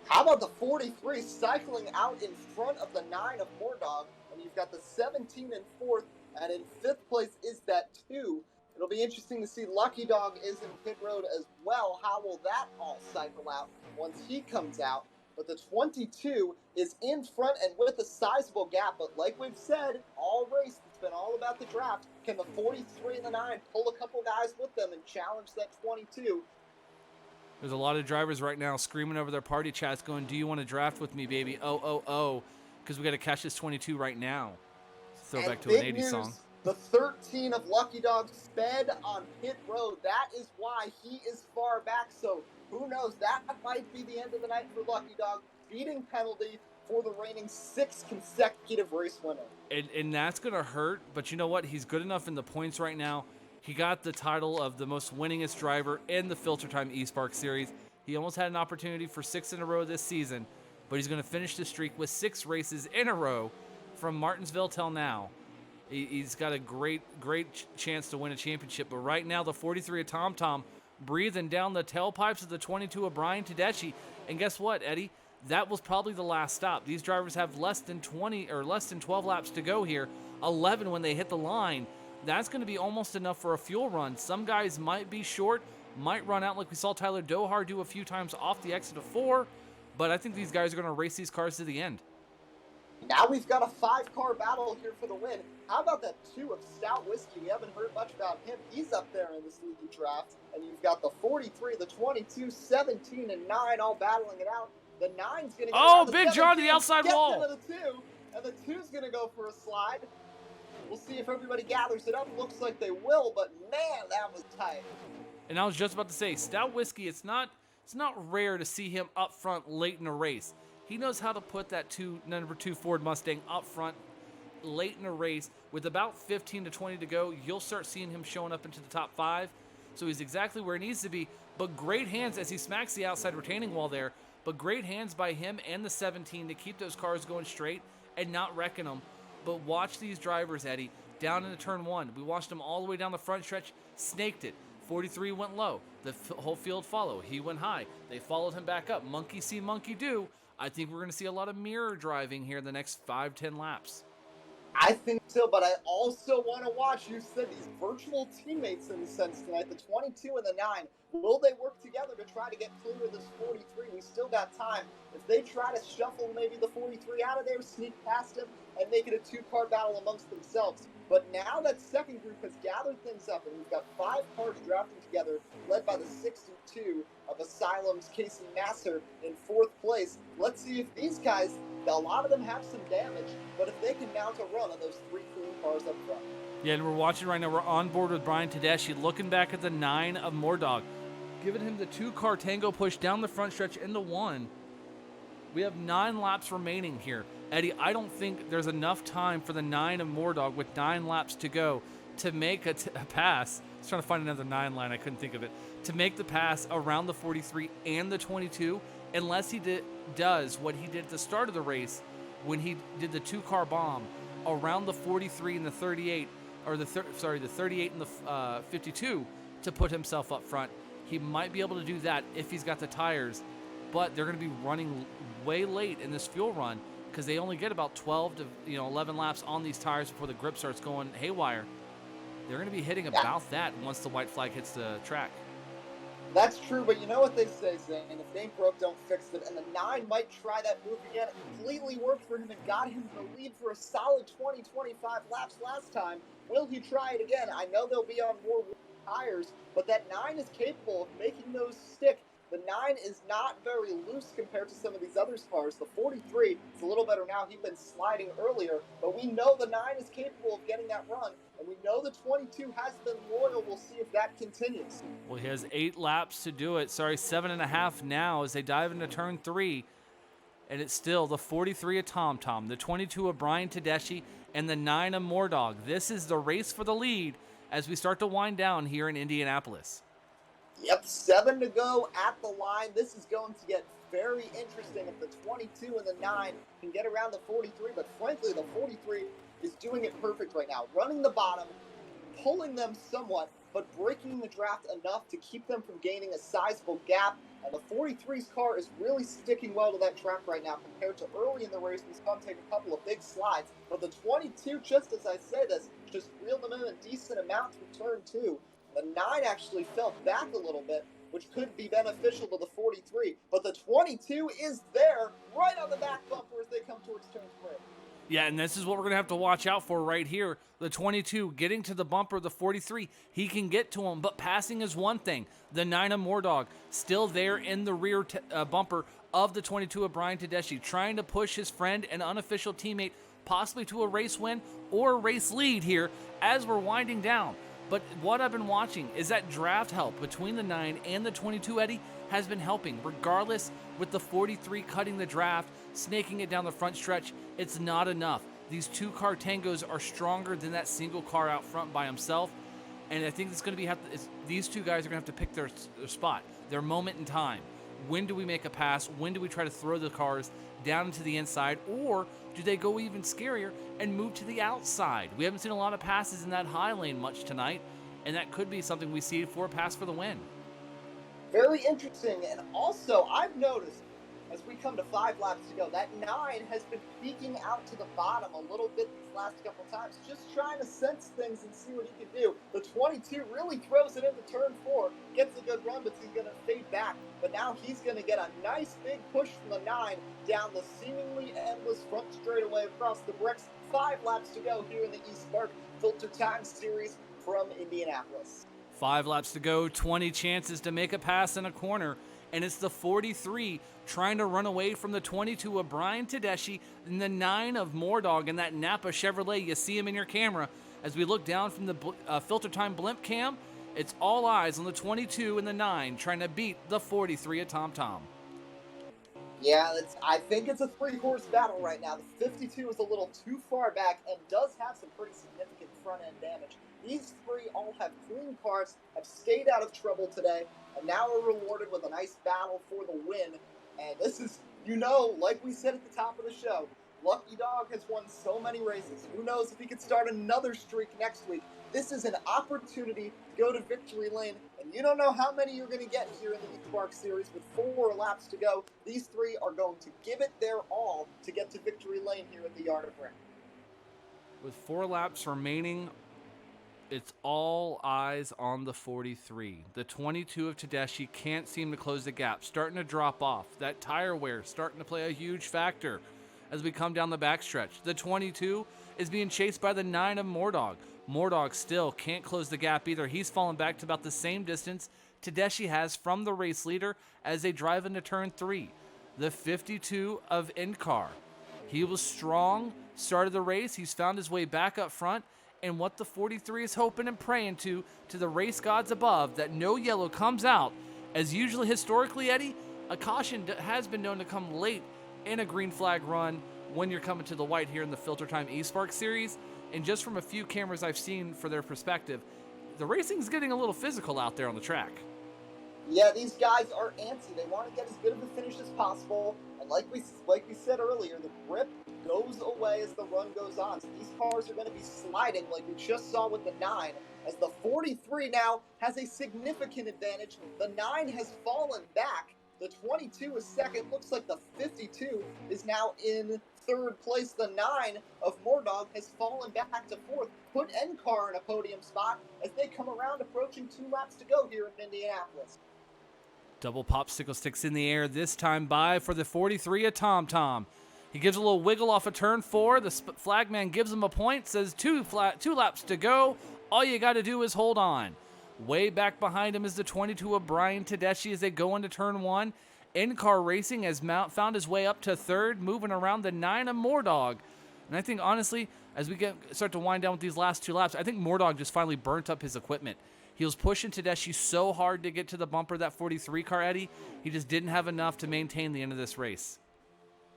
How about the 43 cycling out in front of the 9 of Mordog? And you've got the 17 in 4th, and in 5th place is that 2. It'll be interesting to see Lucky Dog is in pit road as well. How will that all cycle out once he comes out? But the 22 is in front and with a sizable gap. But like we've said, all race, it's been all about the draft. Can the 43 and the 9 pull a couple guys with them and challenge that 22? There's a lot of drivers right now screaming over their party chats going, do you want to draft with me, baby? Oh, because we got to catch this 22 right now. Throwback to an 80s song. The 13 of Lucky Dog sped on pit road. That is why he is far back. So who knows? That might be the end of the night for Lucky Dog. Speeding penalty for the reigning 6th consecutive race winner. And that's going to hurt, but you know what? He's good enough in the points right now. He got the title of the most winningest driver in the FilterTime eSpark series. He almost had an opportunity for 6 in a row this season, but he's going to finish the streak with 6 races in a row from Martinsville till now. He's got a great chance to win a championship, but right now the 43 of Tom Tom breathing down the tailpipes of the 22 of Brian Tedeschi. And guess what, Eddie? That was probably the last stop. These drivers have less than 12 laps to go here, 11 when they hit the line. That's going to be almost enough for a fuel run. Some guys might be short, might run out like we saw Tyler Dohar do a few times off the exit of 4, but I think these guys are going to race these cars to the end. Now we've got a 5-car battle here for the win. How about that 2 of Stout Whiskey? We haven't heard much about him. He's up there in this league draft. And you've got the 43, the 22, 17, and 9 all battling it out. The 9's going to go Oh, Big John to the outside wall. Into the 2, and the 2's going to go for a slide. We'll see if everybody gathers it up. Looks like they will, but man, that was tight. And I was just about to say, Stout Whiskey, it's not rare to see him up front late in a race. He knows how to put that number 2 Ford Mustang up front late in a race. With about 15 to 20 to go, you'll start seeing him showing up into the top 5. So he's exactly where he needs to be. But great hands as he smacks the outside retaining wall there. But great hands by him and the 17 to keep those cars going straight and not wrecking them. But watch these drivers, Eddie, down into turn 1. We watched them all the way down the front stretch, snaked it. 43 went low. The whole field followed. He went high. They followed him back up. Monkey see, monkey do. I think we're going to see a lot of mirror driving here in the next 5-10 laps. I think so, but I also want to watch, you said, these virtual teammates in the sense tonight, the 22 and the 9. Will they work together to try to get clear of this 43? We still got time. If they try to shuffle maybe the 43 out of there, sneak past him, and make it a 2-car battle amongst themselves. But now that second group has gathered things up, and we've got 5 cars drafting together, led by the 62 of Asylum's Casey Nasser in 4th place. Let's see if these guys, a lot of them have some damage, but if they can mount a run on those 3 clean cars up front. Yeah, and we're watching right now. We're on board with Brian Tedeschi, looking back at the 9 of Mordog, giving him the 2-car tango push down the front stretch into 1. We have 9 laps remaining here. Eddie, I don't think there's enough time for the 9 of Mordog with 9 laps to go to make a pass. I was trying to find another 9 line. I couldn't think of it. To make the pass around the 43 and the 22, unless he does what he did at the start of the race when he did the 2-car bomb around the 43 and the 38, or the 38 and the 52 to put himself up front. He might be able to do that if he's got the tires, but they're going to be running way late in this fuel run because they only get about 12 to 11 laps on these tires before the grip starts going haywire. They're going to be hitting about that once the white flag hits the track. That's true, but you know what they say, Zane, if it ain't broke, don't fix it. And the 9 might try that move again. It completely worked for him and got him the lead for a solid 20-25 laps last time. Will he try it again? I know they'll be on more tires, but that 9 is capable of making those stick. The 9 is not very loose compared to some of these other cars. The 43 is a little better now. He'd been sliding earlier, but we know the 9 is capable of getting that run, and we know the 22 has been loyal. We'll see if that continues. Well, he has 8 laps to do it. Sorry, 7.5 now as they dive into turn 3. And it's still the 43 of TomTom, the 22 of Brian Tedeschi, and the 9 of Mordog. This is the race for the lead as we start to wind down here in Indianapolis. Yep, 7 to go at the line. This is going to get very interesting if the 22 and the 9 can get around the 43, but frankly, the 43 is doing it perfect right now. Running the bottom, pulling them somewhat, but breaking the draft enough to keep them from gaining a sizable gap. And the 43's car is really sticking well to that track right now compared to early in the race. We saw him take a couple of big slides. But the 22, just as I say this, just reeled them in a decent amount through turn 2. The 9 actually fell back a little bit, which could be beneficial to the 43. But the 22 is there right on the back bumper as they come towards turn 3. Yeah, and this is what we're going to have to watch out for right here. The 22 getting to the bumper of the 43. He can get to him, but passing is one thing. The 9 of Mordog still there in the rear bumper of the 22 of Brian Tedeschi, trying to push his friend and unofficial teammate possibly to a race win or a race lead here as we're winding down. But what I've been watching is that draft help between the 9 and the 22, Eddie, has been helping. Regardless, with the 43 cutting the draft, snaking it down the front stretch, it's not enough. These 2-car tangos are stronger than that single car out front by himself. And I think it's going to be these two guys are going to have to pick their spot, their moment in time. When do we make a pass? When do we try to throw the cars down into the inside? Or do they go even scarier and move to the outside? We haven't seen a lot of passes in that high lane much tonight, and that could be something we see for a pass for the win. Very interesting. And also, I've noticed as we come to 5 laps to go, that 9 has been peeking out to the bottom a little bit these last couple times, just trying to sense things and see what he can do. The 22 really throws it into turn 4, gets a good run, but he's going to fade back. But now he's going to get a nice big push from the 9 down the seemingly endless front straightaway across the bricks. 5 laps to go here in the eSpark FilterTime Series from Indianapolis. 5 laps to go, 20 chances to make a pass in a corner. And it's the 43 trying to run away from the 22 of Brian Tedeschi and the 9 of Mordog and that Napa Chevrolet. You see him in your camera. As we look down from the FilterTime blimp cam, it's all eyes on the 22 and the 9 trying to beat the 43 of TomTom. Yeah, I think it's a 3-horse battle right now. The 52 is a little too far back and does have some pretty significant front-end damage. These 3 all have clean cars, have stayed out of trouble today, and now are rewarded with a nice battle for the win. And this is, like we said at the top of the show, Lucky Dog has won so many races. Who knows if he could start another streak next week. This is an opportunity to go to victory lane, and you don't know how many you're going to get here in the eSpark Series with 4 laps to go. These 3 are going to give it their all to get to victory lane here at the Yard of Ring. With 4 laps remaining, it's all eyes on the 43. The 22 of Tedeschi can't seem to close the gap, starting to drop off. That tire wear starting to play a huge factor as we come down the backstretch. The 22 is being chased by the 9 of Mordog. Mordog still can't close the gap either. He's fallen back to about the same distance Tedeschi has from the race leader as they drive into turn 3. The 52 of InCar. He was strong, started the race. He's found his way back up front. And what the 43 is hoping and praying to the race gods above, that no yellow comes out. As usually, historically, Eddie, a caution has been known to come late in a green flag run when you're coming to the white here in the FilterTime eSpark Series. And just from a few cameras I've seen for their perspective, the racing's getting a little physical out there on the track. Yeah, these guys are antsy. They want to get as good of a finish as possible. And like we said earlier, the grip goes away as the run goes on. So these cars are going to be sliding like we just saw with the 9. As the 43 now has a significant advantage. The 9 has fallen back. The 22 is second. Looks like the 52 is now in third place. The 9 of Mordog has fallen back to fourth. Put NCAR in a podium spot as they come around, approaching 2 laps to go here in Indianapolis. Double popsicle sticks in the air, this time by for the 43 of TomTom. He gives a little wiggle off of turn 4. The flagman gives him a point, says 2 laps to go. All you got to do is hold on. Way back behind him is the 22 of Brian Tedeschi as they go into turn 1. In-car racing has found his way up to third, moving around the 9 of Mordog. And I think, honestly, as we start to wind down with these last 2 laps, I think Mordog just finally burnt up his equipment. He was pushing Tedeschi so hard to get to the bumper, that 43 car, Eddie. He just didn't have enough to maintain the end of this race.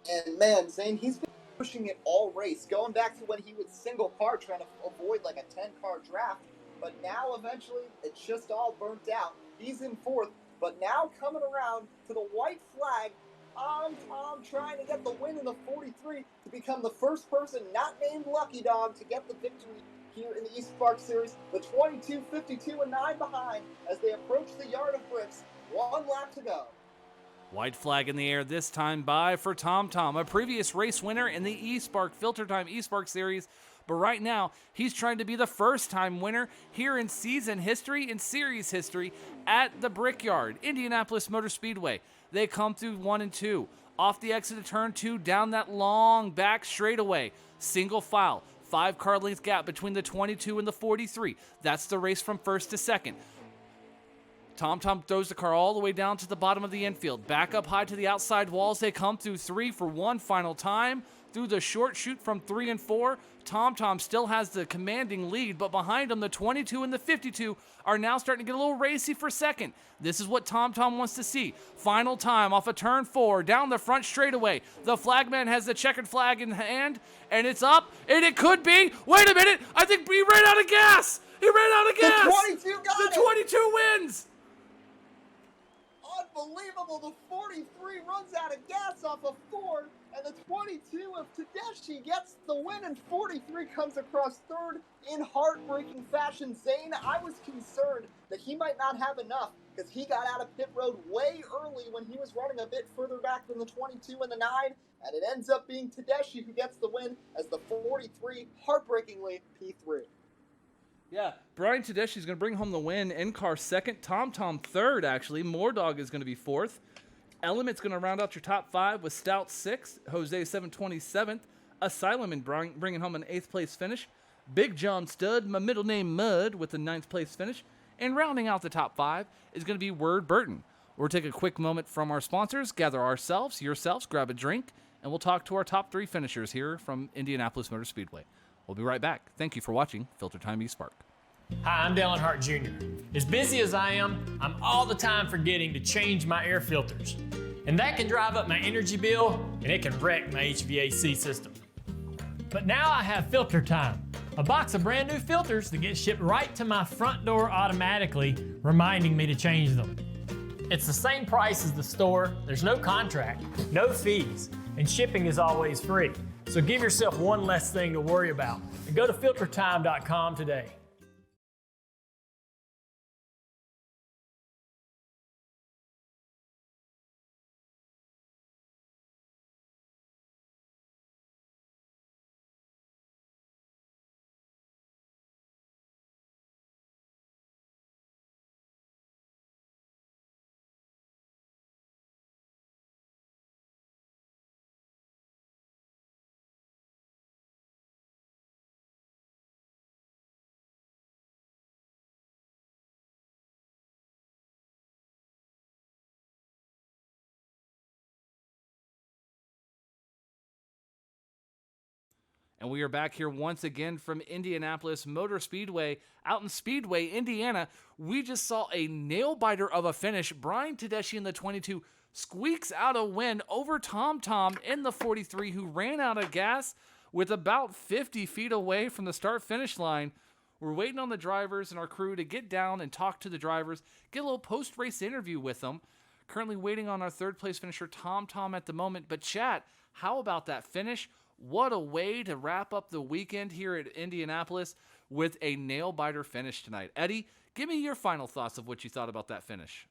And man, Zane, he's been pushing it all race, going back to when he was single car trying to avoid like a 10-car draft. But now eventually it's just all burnt out. He's in fourth, but now coming around to the white flag, Tom trying to get the win in the 43 to become the first person not named Lucky Dog to get the victory here in the eSpark Series. The 22, 52, and 9 behind as they approach the yard of bricks. 1 lap to go. White flag in the air this time by for Tom, a previous race winner in the eSpark FilterTime eSpark Series. But right now, he's trying to be the first-time winner here in season history and series history at the Brickyard, Indianapolis Motor Speedway. They come through 1 and 2. Off the exit of turn 2, down that long back straightaway. Single file, 5-car length gap between the 22 and the 43. That's the race from first to second. Tom throws the car all the way down to the bottom of the infield. Back up high to the outside walls. They come through 3 for one final time. Through the short chute from 3 and 4, Tom still has the commanding lead, but behind him, the 22 and the 52 are now starting to get a little racy for second. This is what Tom wants to see. Final time off of turn 4, down the front straightaway. The flagman has the checkered flag in hand, and it's up, and it could be. Wait a minute, I think he ran out of gas. He ran out of gas. The 22 got it. The 22 wins. Unbelievable. The 43 runs out of gas off of 4, and the 22 of Tedeschi gets the win, and 43 comes across third in heartbreaking fashion. Zane, I was concerned that he might not have enough because he got out of pit road way early when he was running a bit further back than the 22 and the 9, and it ends up being Tedeschi who gets the win as the 43 heartbreakingly P3. Yeah, Brian Tedeschi is going to bring home the win. In-car second. Tom third, actually. Mordog is going to be fourth. Element's going to round out your top 5 with Stout 6th, Jose 727th, Asylum and bringing home an 8th place finish. Big John Stud, my middle name Mud, with the 9th place finish. And rounding out the top 5 is going to be Word Burton. We'll take a quick moment from our sponsors, gather ourselves, yourselves, grab a drink, and we'll talk to our top 3 finishers here from Indianapolis Motor Speedway. We'll be right back. Thank you for watching FilterTime eSpark. Hi, I'm Dallin Hart Jr. As busy as I am, I'm all the time forgetting to change my air filters. And that can drive up my energy bill, and it can wreck my HVAC system. But now I have FilterTime, a box of brand new filters that get shipped right to my front door automatically, reminding me to change them. It's the same price as the store, there's no contract, no fees, and shipping is always free. So give yourself one less thing to worry about. And go to FilterTime.com today. And we are back here once again from Indianapolis Motor Speedway out in Speedway, Indiana. We just saw a nail-biter of a finish. Brian Tedeschi in the 22 squeaks out a win over Tom in the 43, who ran out of gas with about 50 feet away from the start-finish line. We're waiting on the drivers and our crew to get down and talk to the drivers, get a little post-race interview with them. Currently waiting on our third-place finisher, Tom at the moment. But chat, how about that finish? What a way to wrap up the weekend here at Indianapolis with a nail-biter finish tonight. Eddie, give me your final thoughts of what you thought about that finish.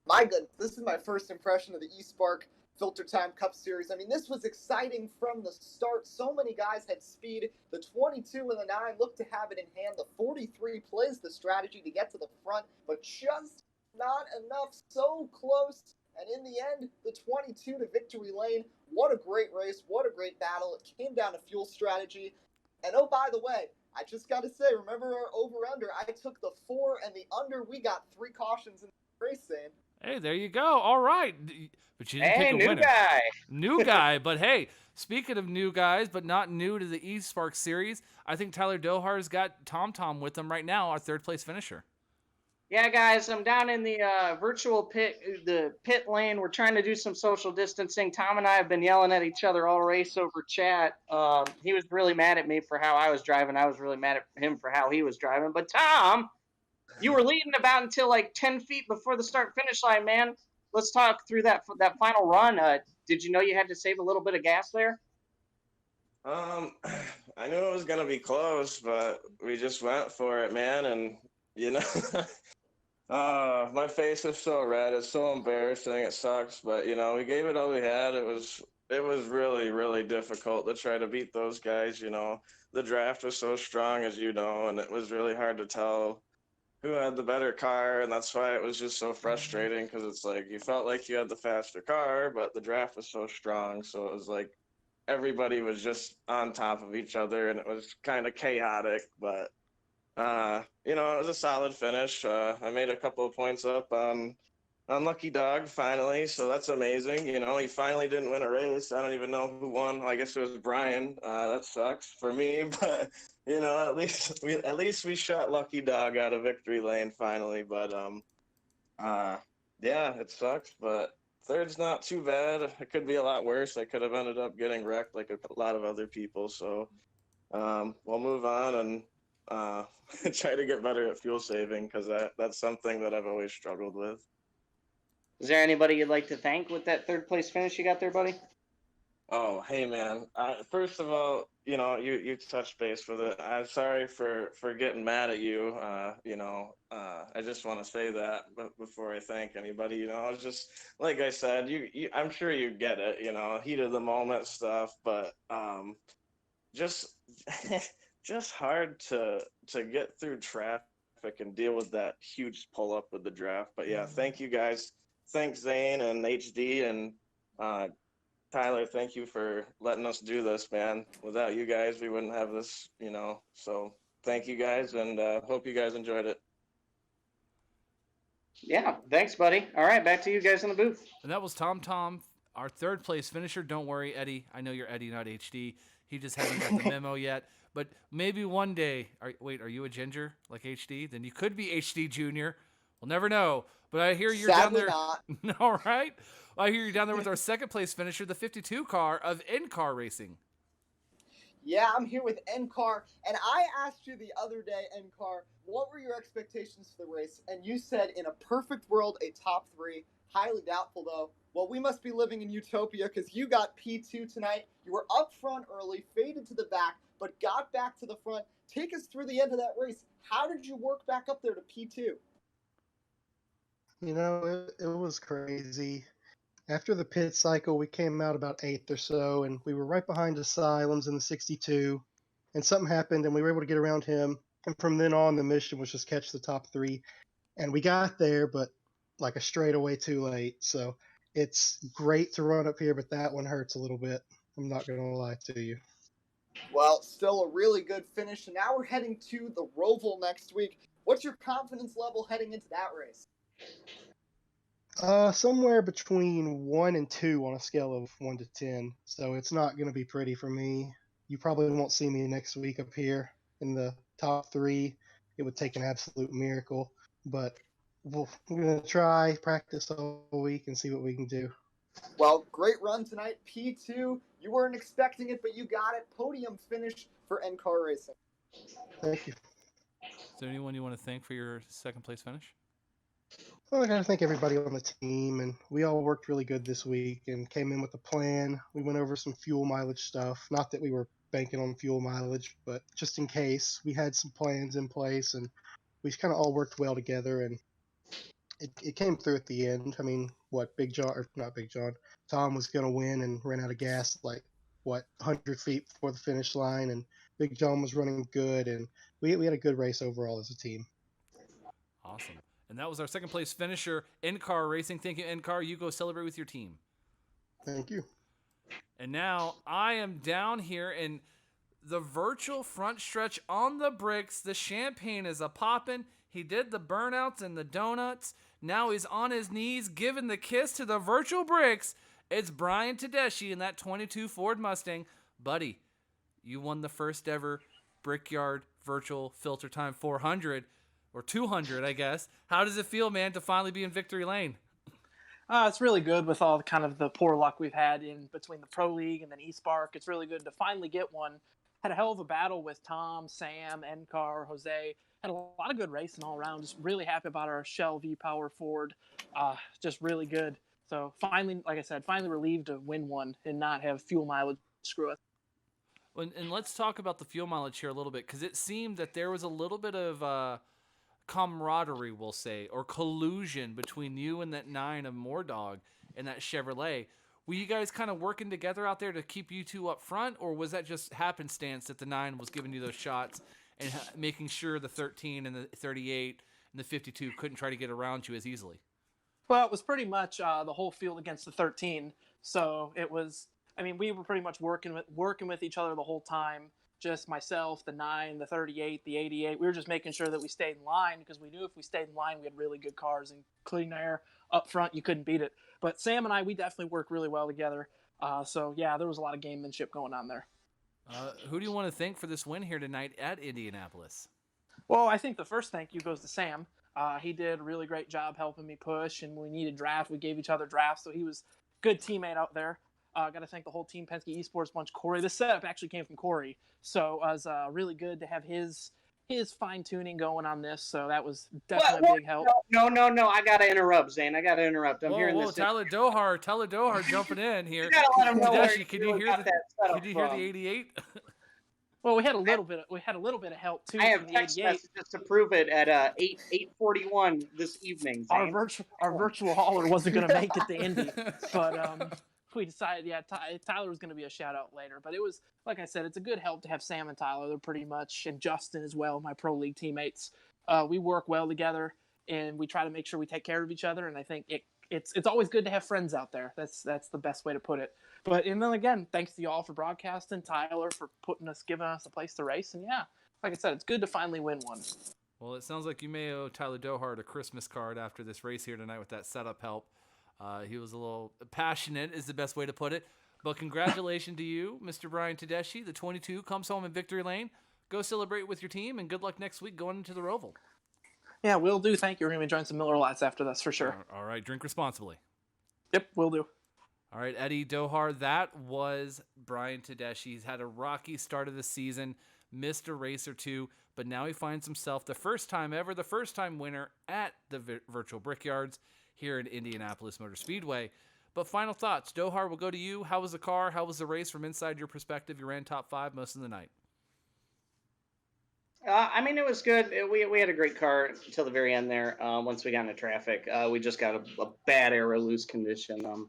My goodness, this is my first impression of the eSpark FilterTime Cup Series. I mean, this was exciting from the start. So many guys had speed. The 22 and the 9 looked to have it in hand. The 43 plays the strategy to get to the front, but just not enough. So close. And in the end, the 22 to victory lane. What a great race. What a great battle. It came down to fuel strategy. And oh, by the way, I just got to say, remember our over-under? I took the 4 and the under. We got 3 cautions in the race, Zane. Hey, there you go. All right. But you didn't pick a new winner. guy. New guy. But hey, speaking of new guys, but not new to the eSpark series, I think Tyler Dohar's got TomTom with him right now, our third place finisher. Yeah, guys, I'm down in the virtual pit lane. We're trying to do some social distancing. Tom and I have been yelling at each other all race over chat. He was really mad at me for how I was driving. I was really mad at him for how he was driving. But Tom, you were leading about until like 10 feet before the start-finish line, man. Let's talk through that final run. Did you know you had to save a little bit of gas there? I knew it was gonna be close, but we just went for it, man. And you know, my face is so red. It's so embarrassing. It sucks, but you know, we gave it all we had. It was really, really difficult to try to beat those guys. You know, the draft was so strong, as you know, and it was really hard to tell who had the better car, and that's why it was just so frustrating, because it's like you felt like you had the faster car, but the draft was so strong, so it was like everybody was just on top of each other, and it was kind of chaotic. But you know, it was a solid finish. I made a couple of points up on Lucky Dog finally, so that's amazing. You know, he finally didn't win a race. I don't even know who won. I guess it was Brian. That sucks for me, but you know, at least we shot Lucky Dog out of victory lane finally. But yeah, it sucks, but third's not too bad. It could be a lot worse. I could have ended up getting wrecked like a lot of other people. So we'll move on and try to get better at fuel saving, because that's something that I've always struggled with. Is there anybody you'd like to thank with that third place finish you got there, buddy? Oh, hey man. First of all, you know, you touched base with it. I'm sorry for getting mad at you. You know, I just want to say that before I thank anybody. You know, it's just like I said. You I'm sure you get it. You know, heat of the moment stuff, but just just hard to get through traffic and deal with that huge pull up with the draft. But yeah, thank you guys. Thanks Zane and HD and Tyler, thank you for letting us do this, man. Without you guys, we wouldn't have this, you know. So thank you guys, and hope you guys enjoyed it. Yeah, thanks, buddy. All right, back to you guys in the booth. And that was TomTom, our third place finisher. Don't worry, Eddie. I know you're Eddie, not HD. He just hasn't got the memo yet. But maybe one day. Are you a ginger like HD? Then you could be HD Junior. We'll never know. But I hear you're Sadly down there. not. All right. I hear you're down there with our second place finisher, the 52 car of N-Car Racing. Yeah, I'm here with NCAR, and I asked you the other day, NCAR, what were your expectations for the race? And you said, in a perfect world, a top 3. Highly doubtful, though. Well, we must be living in utopia, because you got P2 tonight. You were up front early, faded to the back, but got back to the front. Take us through the end of that race. How did you work back up there to P2? You know, it was crazy. After the pit cycle, we came out about 8th or so, and we were right behind Asylums in the 62, and something happened, and we were able to get around him, and from then on, the mission was just catch the top 3, and we got there, but like a straightaway too late, so it's great to run up here, but that one hurts a little bit. I'm not going to lie to you. Well, still a really good finish, and now we're heading to the Roval next week. What's your confidence level heading into that race? Somewhere between 1 and 2 on a scale of 1 to 10. So it's not going to be pretty for me. You probably won't see me next week up here in the top 3. It would take an absolute miracle. But we're going to try, practice all week, and see what we can do. Well, great run tonight, P2. You weren't expecting it, but you got it. Podium finish for NCAR Racing. Thank you. Is there anyone you want to thank for your second place finish? Well, I got to thank everybody on the team, and we all worked really good this week and came in with a plan. We went over some fuel mileage stuff. Not that we were banking on fuel mileage, but just in case, we had some plans in place, and we kind of all worked well together, and it came through at the end. I mean, Tom was going to win and ran out of gas 100 feet before the finish line, and Big John was running good, and we had a good race overall as a team. Awesome. And that was our second place finisher, N-Car Racing. Thank you, N-Car. You go celebrate with your team. Thank you. And now I am down here, and the virtual front stretch on the bricks. The champagne is a poppin'. He did the burnouts and the donuts. Now he's on his knees giving the kiss to the virtual bricks. It's Brian Tedeschi in that 22 Ford Mustang. Buddy, you won the first ever Brickyard Virtual Filter Time 400, or 200, I guess. How does it feel, man, to finally be in victory lane? It's really good with all kind of the poor luck we've had in between the Pro League and then eSpark. It's really good to finally get one. Had a hell of a battle with Tom, Sam, Encar, Jose. Had a lot of good racing all around. Just really happy about our Shell V-Power Ford. Just really good. So finally, like I said, finally relieved to win one and not have fuel mileage screw us. And let's talk about the fuel mileage here a little bit, because it seemed that there was a little bit of camaraderie, we'll say, or collusion between you and that 9 of Moordog and that Chevrolet. Were you guys kind of working together out there to keep you two up front, or was that just happenstance that the 9 was giving you those shots and making sure the 13 and the 38 and the 52 couldn't try to get around you as easily? Well, it was pretty much the whole field against the 13. So it was, I mean, we were pretty much working with each other the whole time. Just myself, the 9, the 38, the 88. We were just making sure that we stayed in line, because we knew if we stayed in line, we had really good cars, and Clean Air up front, you couldn't beat it. But Sam and I, we definitely worked really well together. So yeah, there was a lot of gamemanship going on there. Who do you want to thank for this win here tonight at Indianapolis? Well, I think the first thank you goes to Sam. He did a really great job helping me push, and when we needed draft, we gave each other drafts, so he was a good teammate out there. Got to thank the whole Team Penske Esports bunch. Corey, this setup actually came from Corey, so it was really good to have his fine-tuning going on this, so that was definitely a big help. No, I got to interrupt, Zane. I got to interrupt. I'm hearing this. Tyler Dohar jumping in here. You got to let him know can you hear the 88? Well, we had a little bit of help too. I have text messages to prove it at 8:41 this evening. Zane. Our virtual hauler wasn't going to make it to Indy, but we decided, Tyler was going to be a shout out later. But it was, like I said, it's a good help to have Sam and Tyler. They're pretty much, and Justin as well, my Pro League teammates. We work well together, and we try to make sure we take care of each other. And I think it's always good to have friends out there. That's the best way to put it. And then again, thanks to y'all for broadcasting, Tyler for giving us a place to race. And yeah, like I said, it's good to finally win one. Well, it sounds like you may owe Tyler Dohart a Christmas card after this race here tonight with that setup help. He was a little passionate, is the best way to put it. But congratulations to you, Mr. Brian Tedeschi. The 22 comes home in victory lane. Go celebrate with your team, and good luck next week going into the Roval. Yeah, will do. Thank you. We're going to be enjoying some Miller Lights after this for sure. All right, drink responsibly. Yep, will do. All right, Eddie Dohar, that was Brian Tedeschi. He's had a rocky start of the season, missed a race or two, but now he finds himself the first time winner at the Virtual Brickyards here in Indianapolis Motor Speedway. But final thoughts, Dohar, we'll go to you. How was the car? How was the race from inside your perspective? You ran top 5 most of the night. I mean, it was good. We had a great car until the very end there. Once we got into traffic, we just got a bad aero loose condition.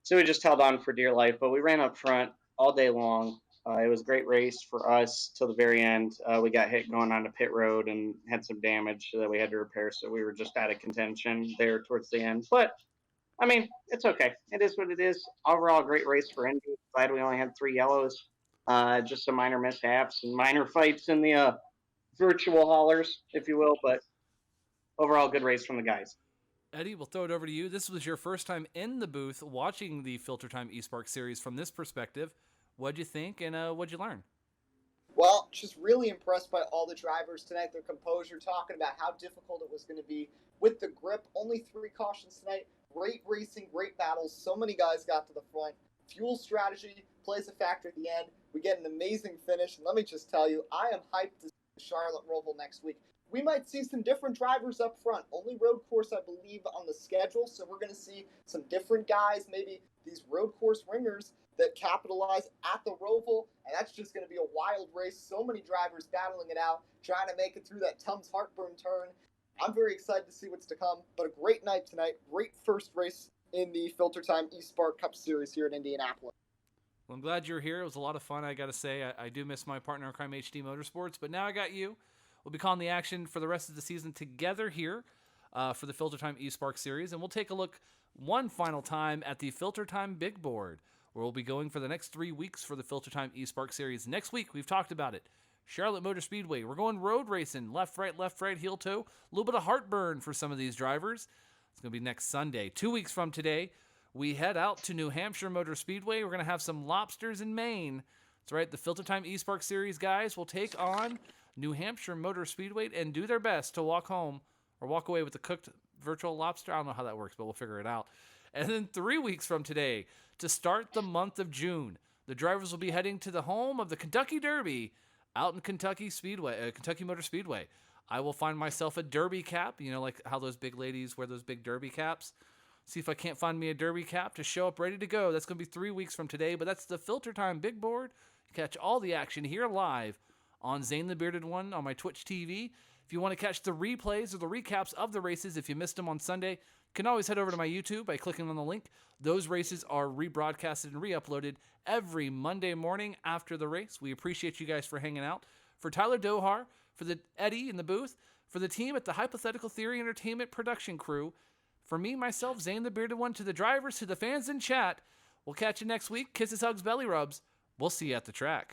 So we just held on for dear life. But we ran up front all day long. It was a great race for us till the very end. We got hit going onto pit road and had some damage that we had to repair. So we were just out of contention there towards the end. But, I mean, it's okay. It is what it is. Overall, great race for Indy. Glad we only had 3 yellows. Just some minor mishaps and minor fights in the virtual haulers, if you will. But overall, good race from the guys. Eddie, we'll throw it over to you. This was your first time in the booth watching the FilterTime eSpark series from this perspective. What'd you think, and what'd you learn? Well, just really impressed by all the drivers tonight, their composure, talking about how difficult it was going to be with the grip. Only 3 cautions tonight. Great racing, great battles. So many guys got to the front. Fuel strategy plays a factor at the end. We get an amazing finish. And let me just tell you, I am hyped to see the Charlotte Roval next week. We might see some different drivers up front. Only road course, I believe, on the schedule. So we're going to see some different guys, maybe these road course ringers that capitalize at the Roval, and that's just going to be a wild race. So many drivers battling it out, trying to make it through that Tums heartburn turn. I'm very excited to see what's to come, but a great night tonight. Great first race in the FilterTime eSpark Cup Series here in Indianapolis. Well, I'm glad you're here. It was a lot of fun, I got to say. I do miss my partner in crime, HD Motorsports, but now I got you. We'll be calling the action for the rest of the season together here for the FilterTime eSpark Series, and we'll take a look one final time at the FilterTime Big Board. where we'll be going for the next 3 weeks for the FilterTime eSpark series. Next week, we've talked about it. Charlotte Motor Speedway. We're going road racing, left, right, heel toe. A little bit of heartburn for some of these drivers. It's going to be next Sunday. 2 weeks from today, we head out to New Hampshire Motor Speedway. We're going to have some lobsters in Maine. That's right, the FilterTime eSpark series guys will take on New Hampshire Motor Speedway and do their best to walk home or walk away with a cooked virtual lobster. I don't know how that works, but we'll figure it out. And then 3 weeks from today, to start the month of June, the drivers will be heading to the home of the Kentucky Derby out in Kentucky Motor Speedway. I will find myself a derby cap, like how those big ladies wear those big derby caps. See if I can't find me a derby cap to show up ready to go. That's going to be 3 weeks from today, but that's the FilterTime Big Board. You catch all the action here live on Zane the Bearded One on my Twitch TV. If you want to catch the replays or the recaps of the races, if you missed them on Sunday, you can always head over to my YouTube by clicking on the link. Those races are rebroadcasted and re-uploaded every Monday morning after the race. We appreciate you guys for hanging out. For Tyler Dohar, for the Eddie in the booth, for the team at the Hypothetical Theory Entertainment production crew, for me, myself, Zane the Bearded One, to the drivers, to the fans in chat, we'll catch you next week. Kisses, hugs, belly rubs. We'll see you at the track.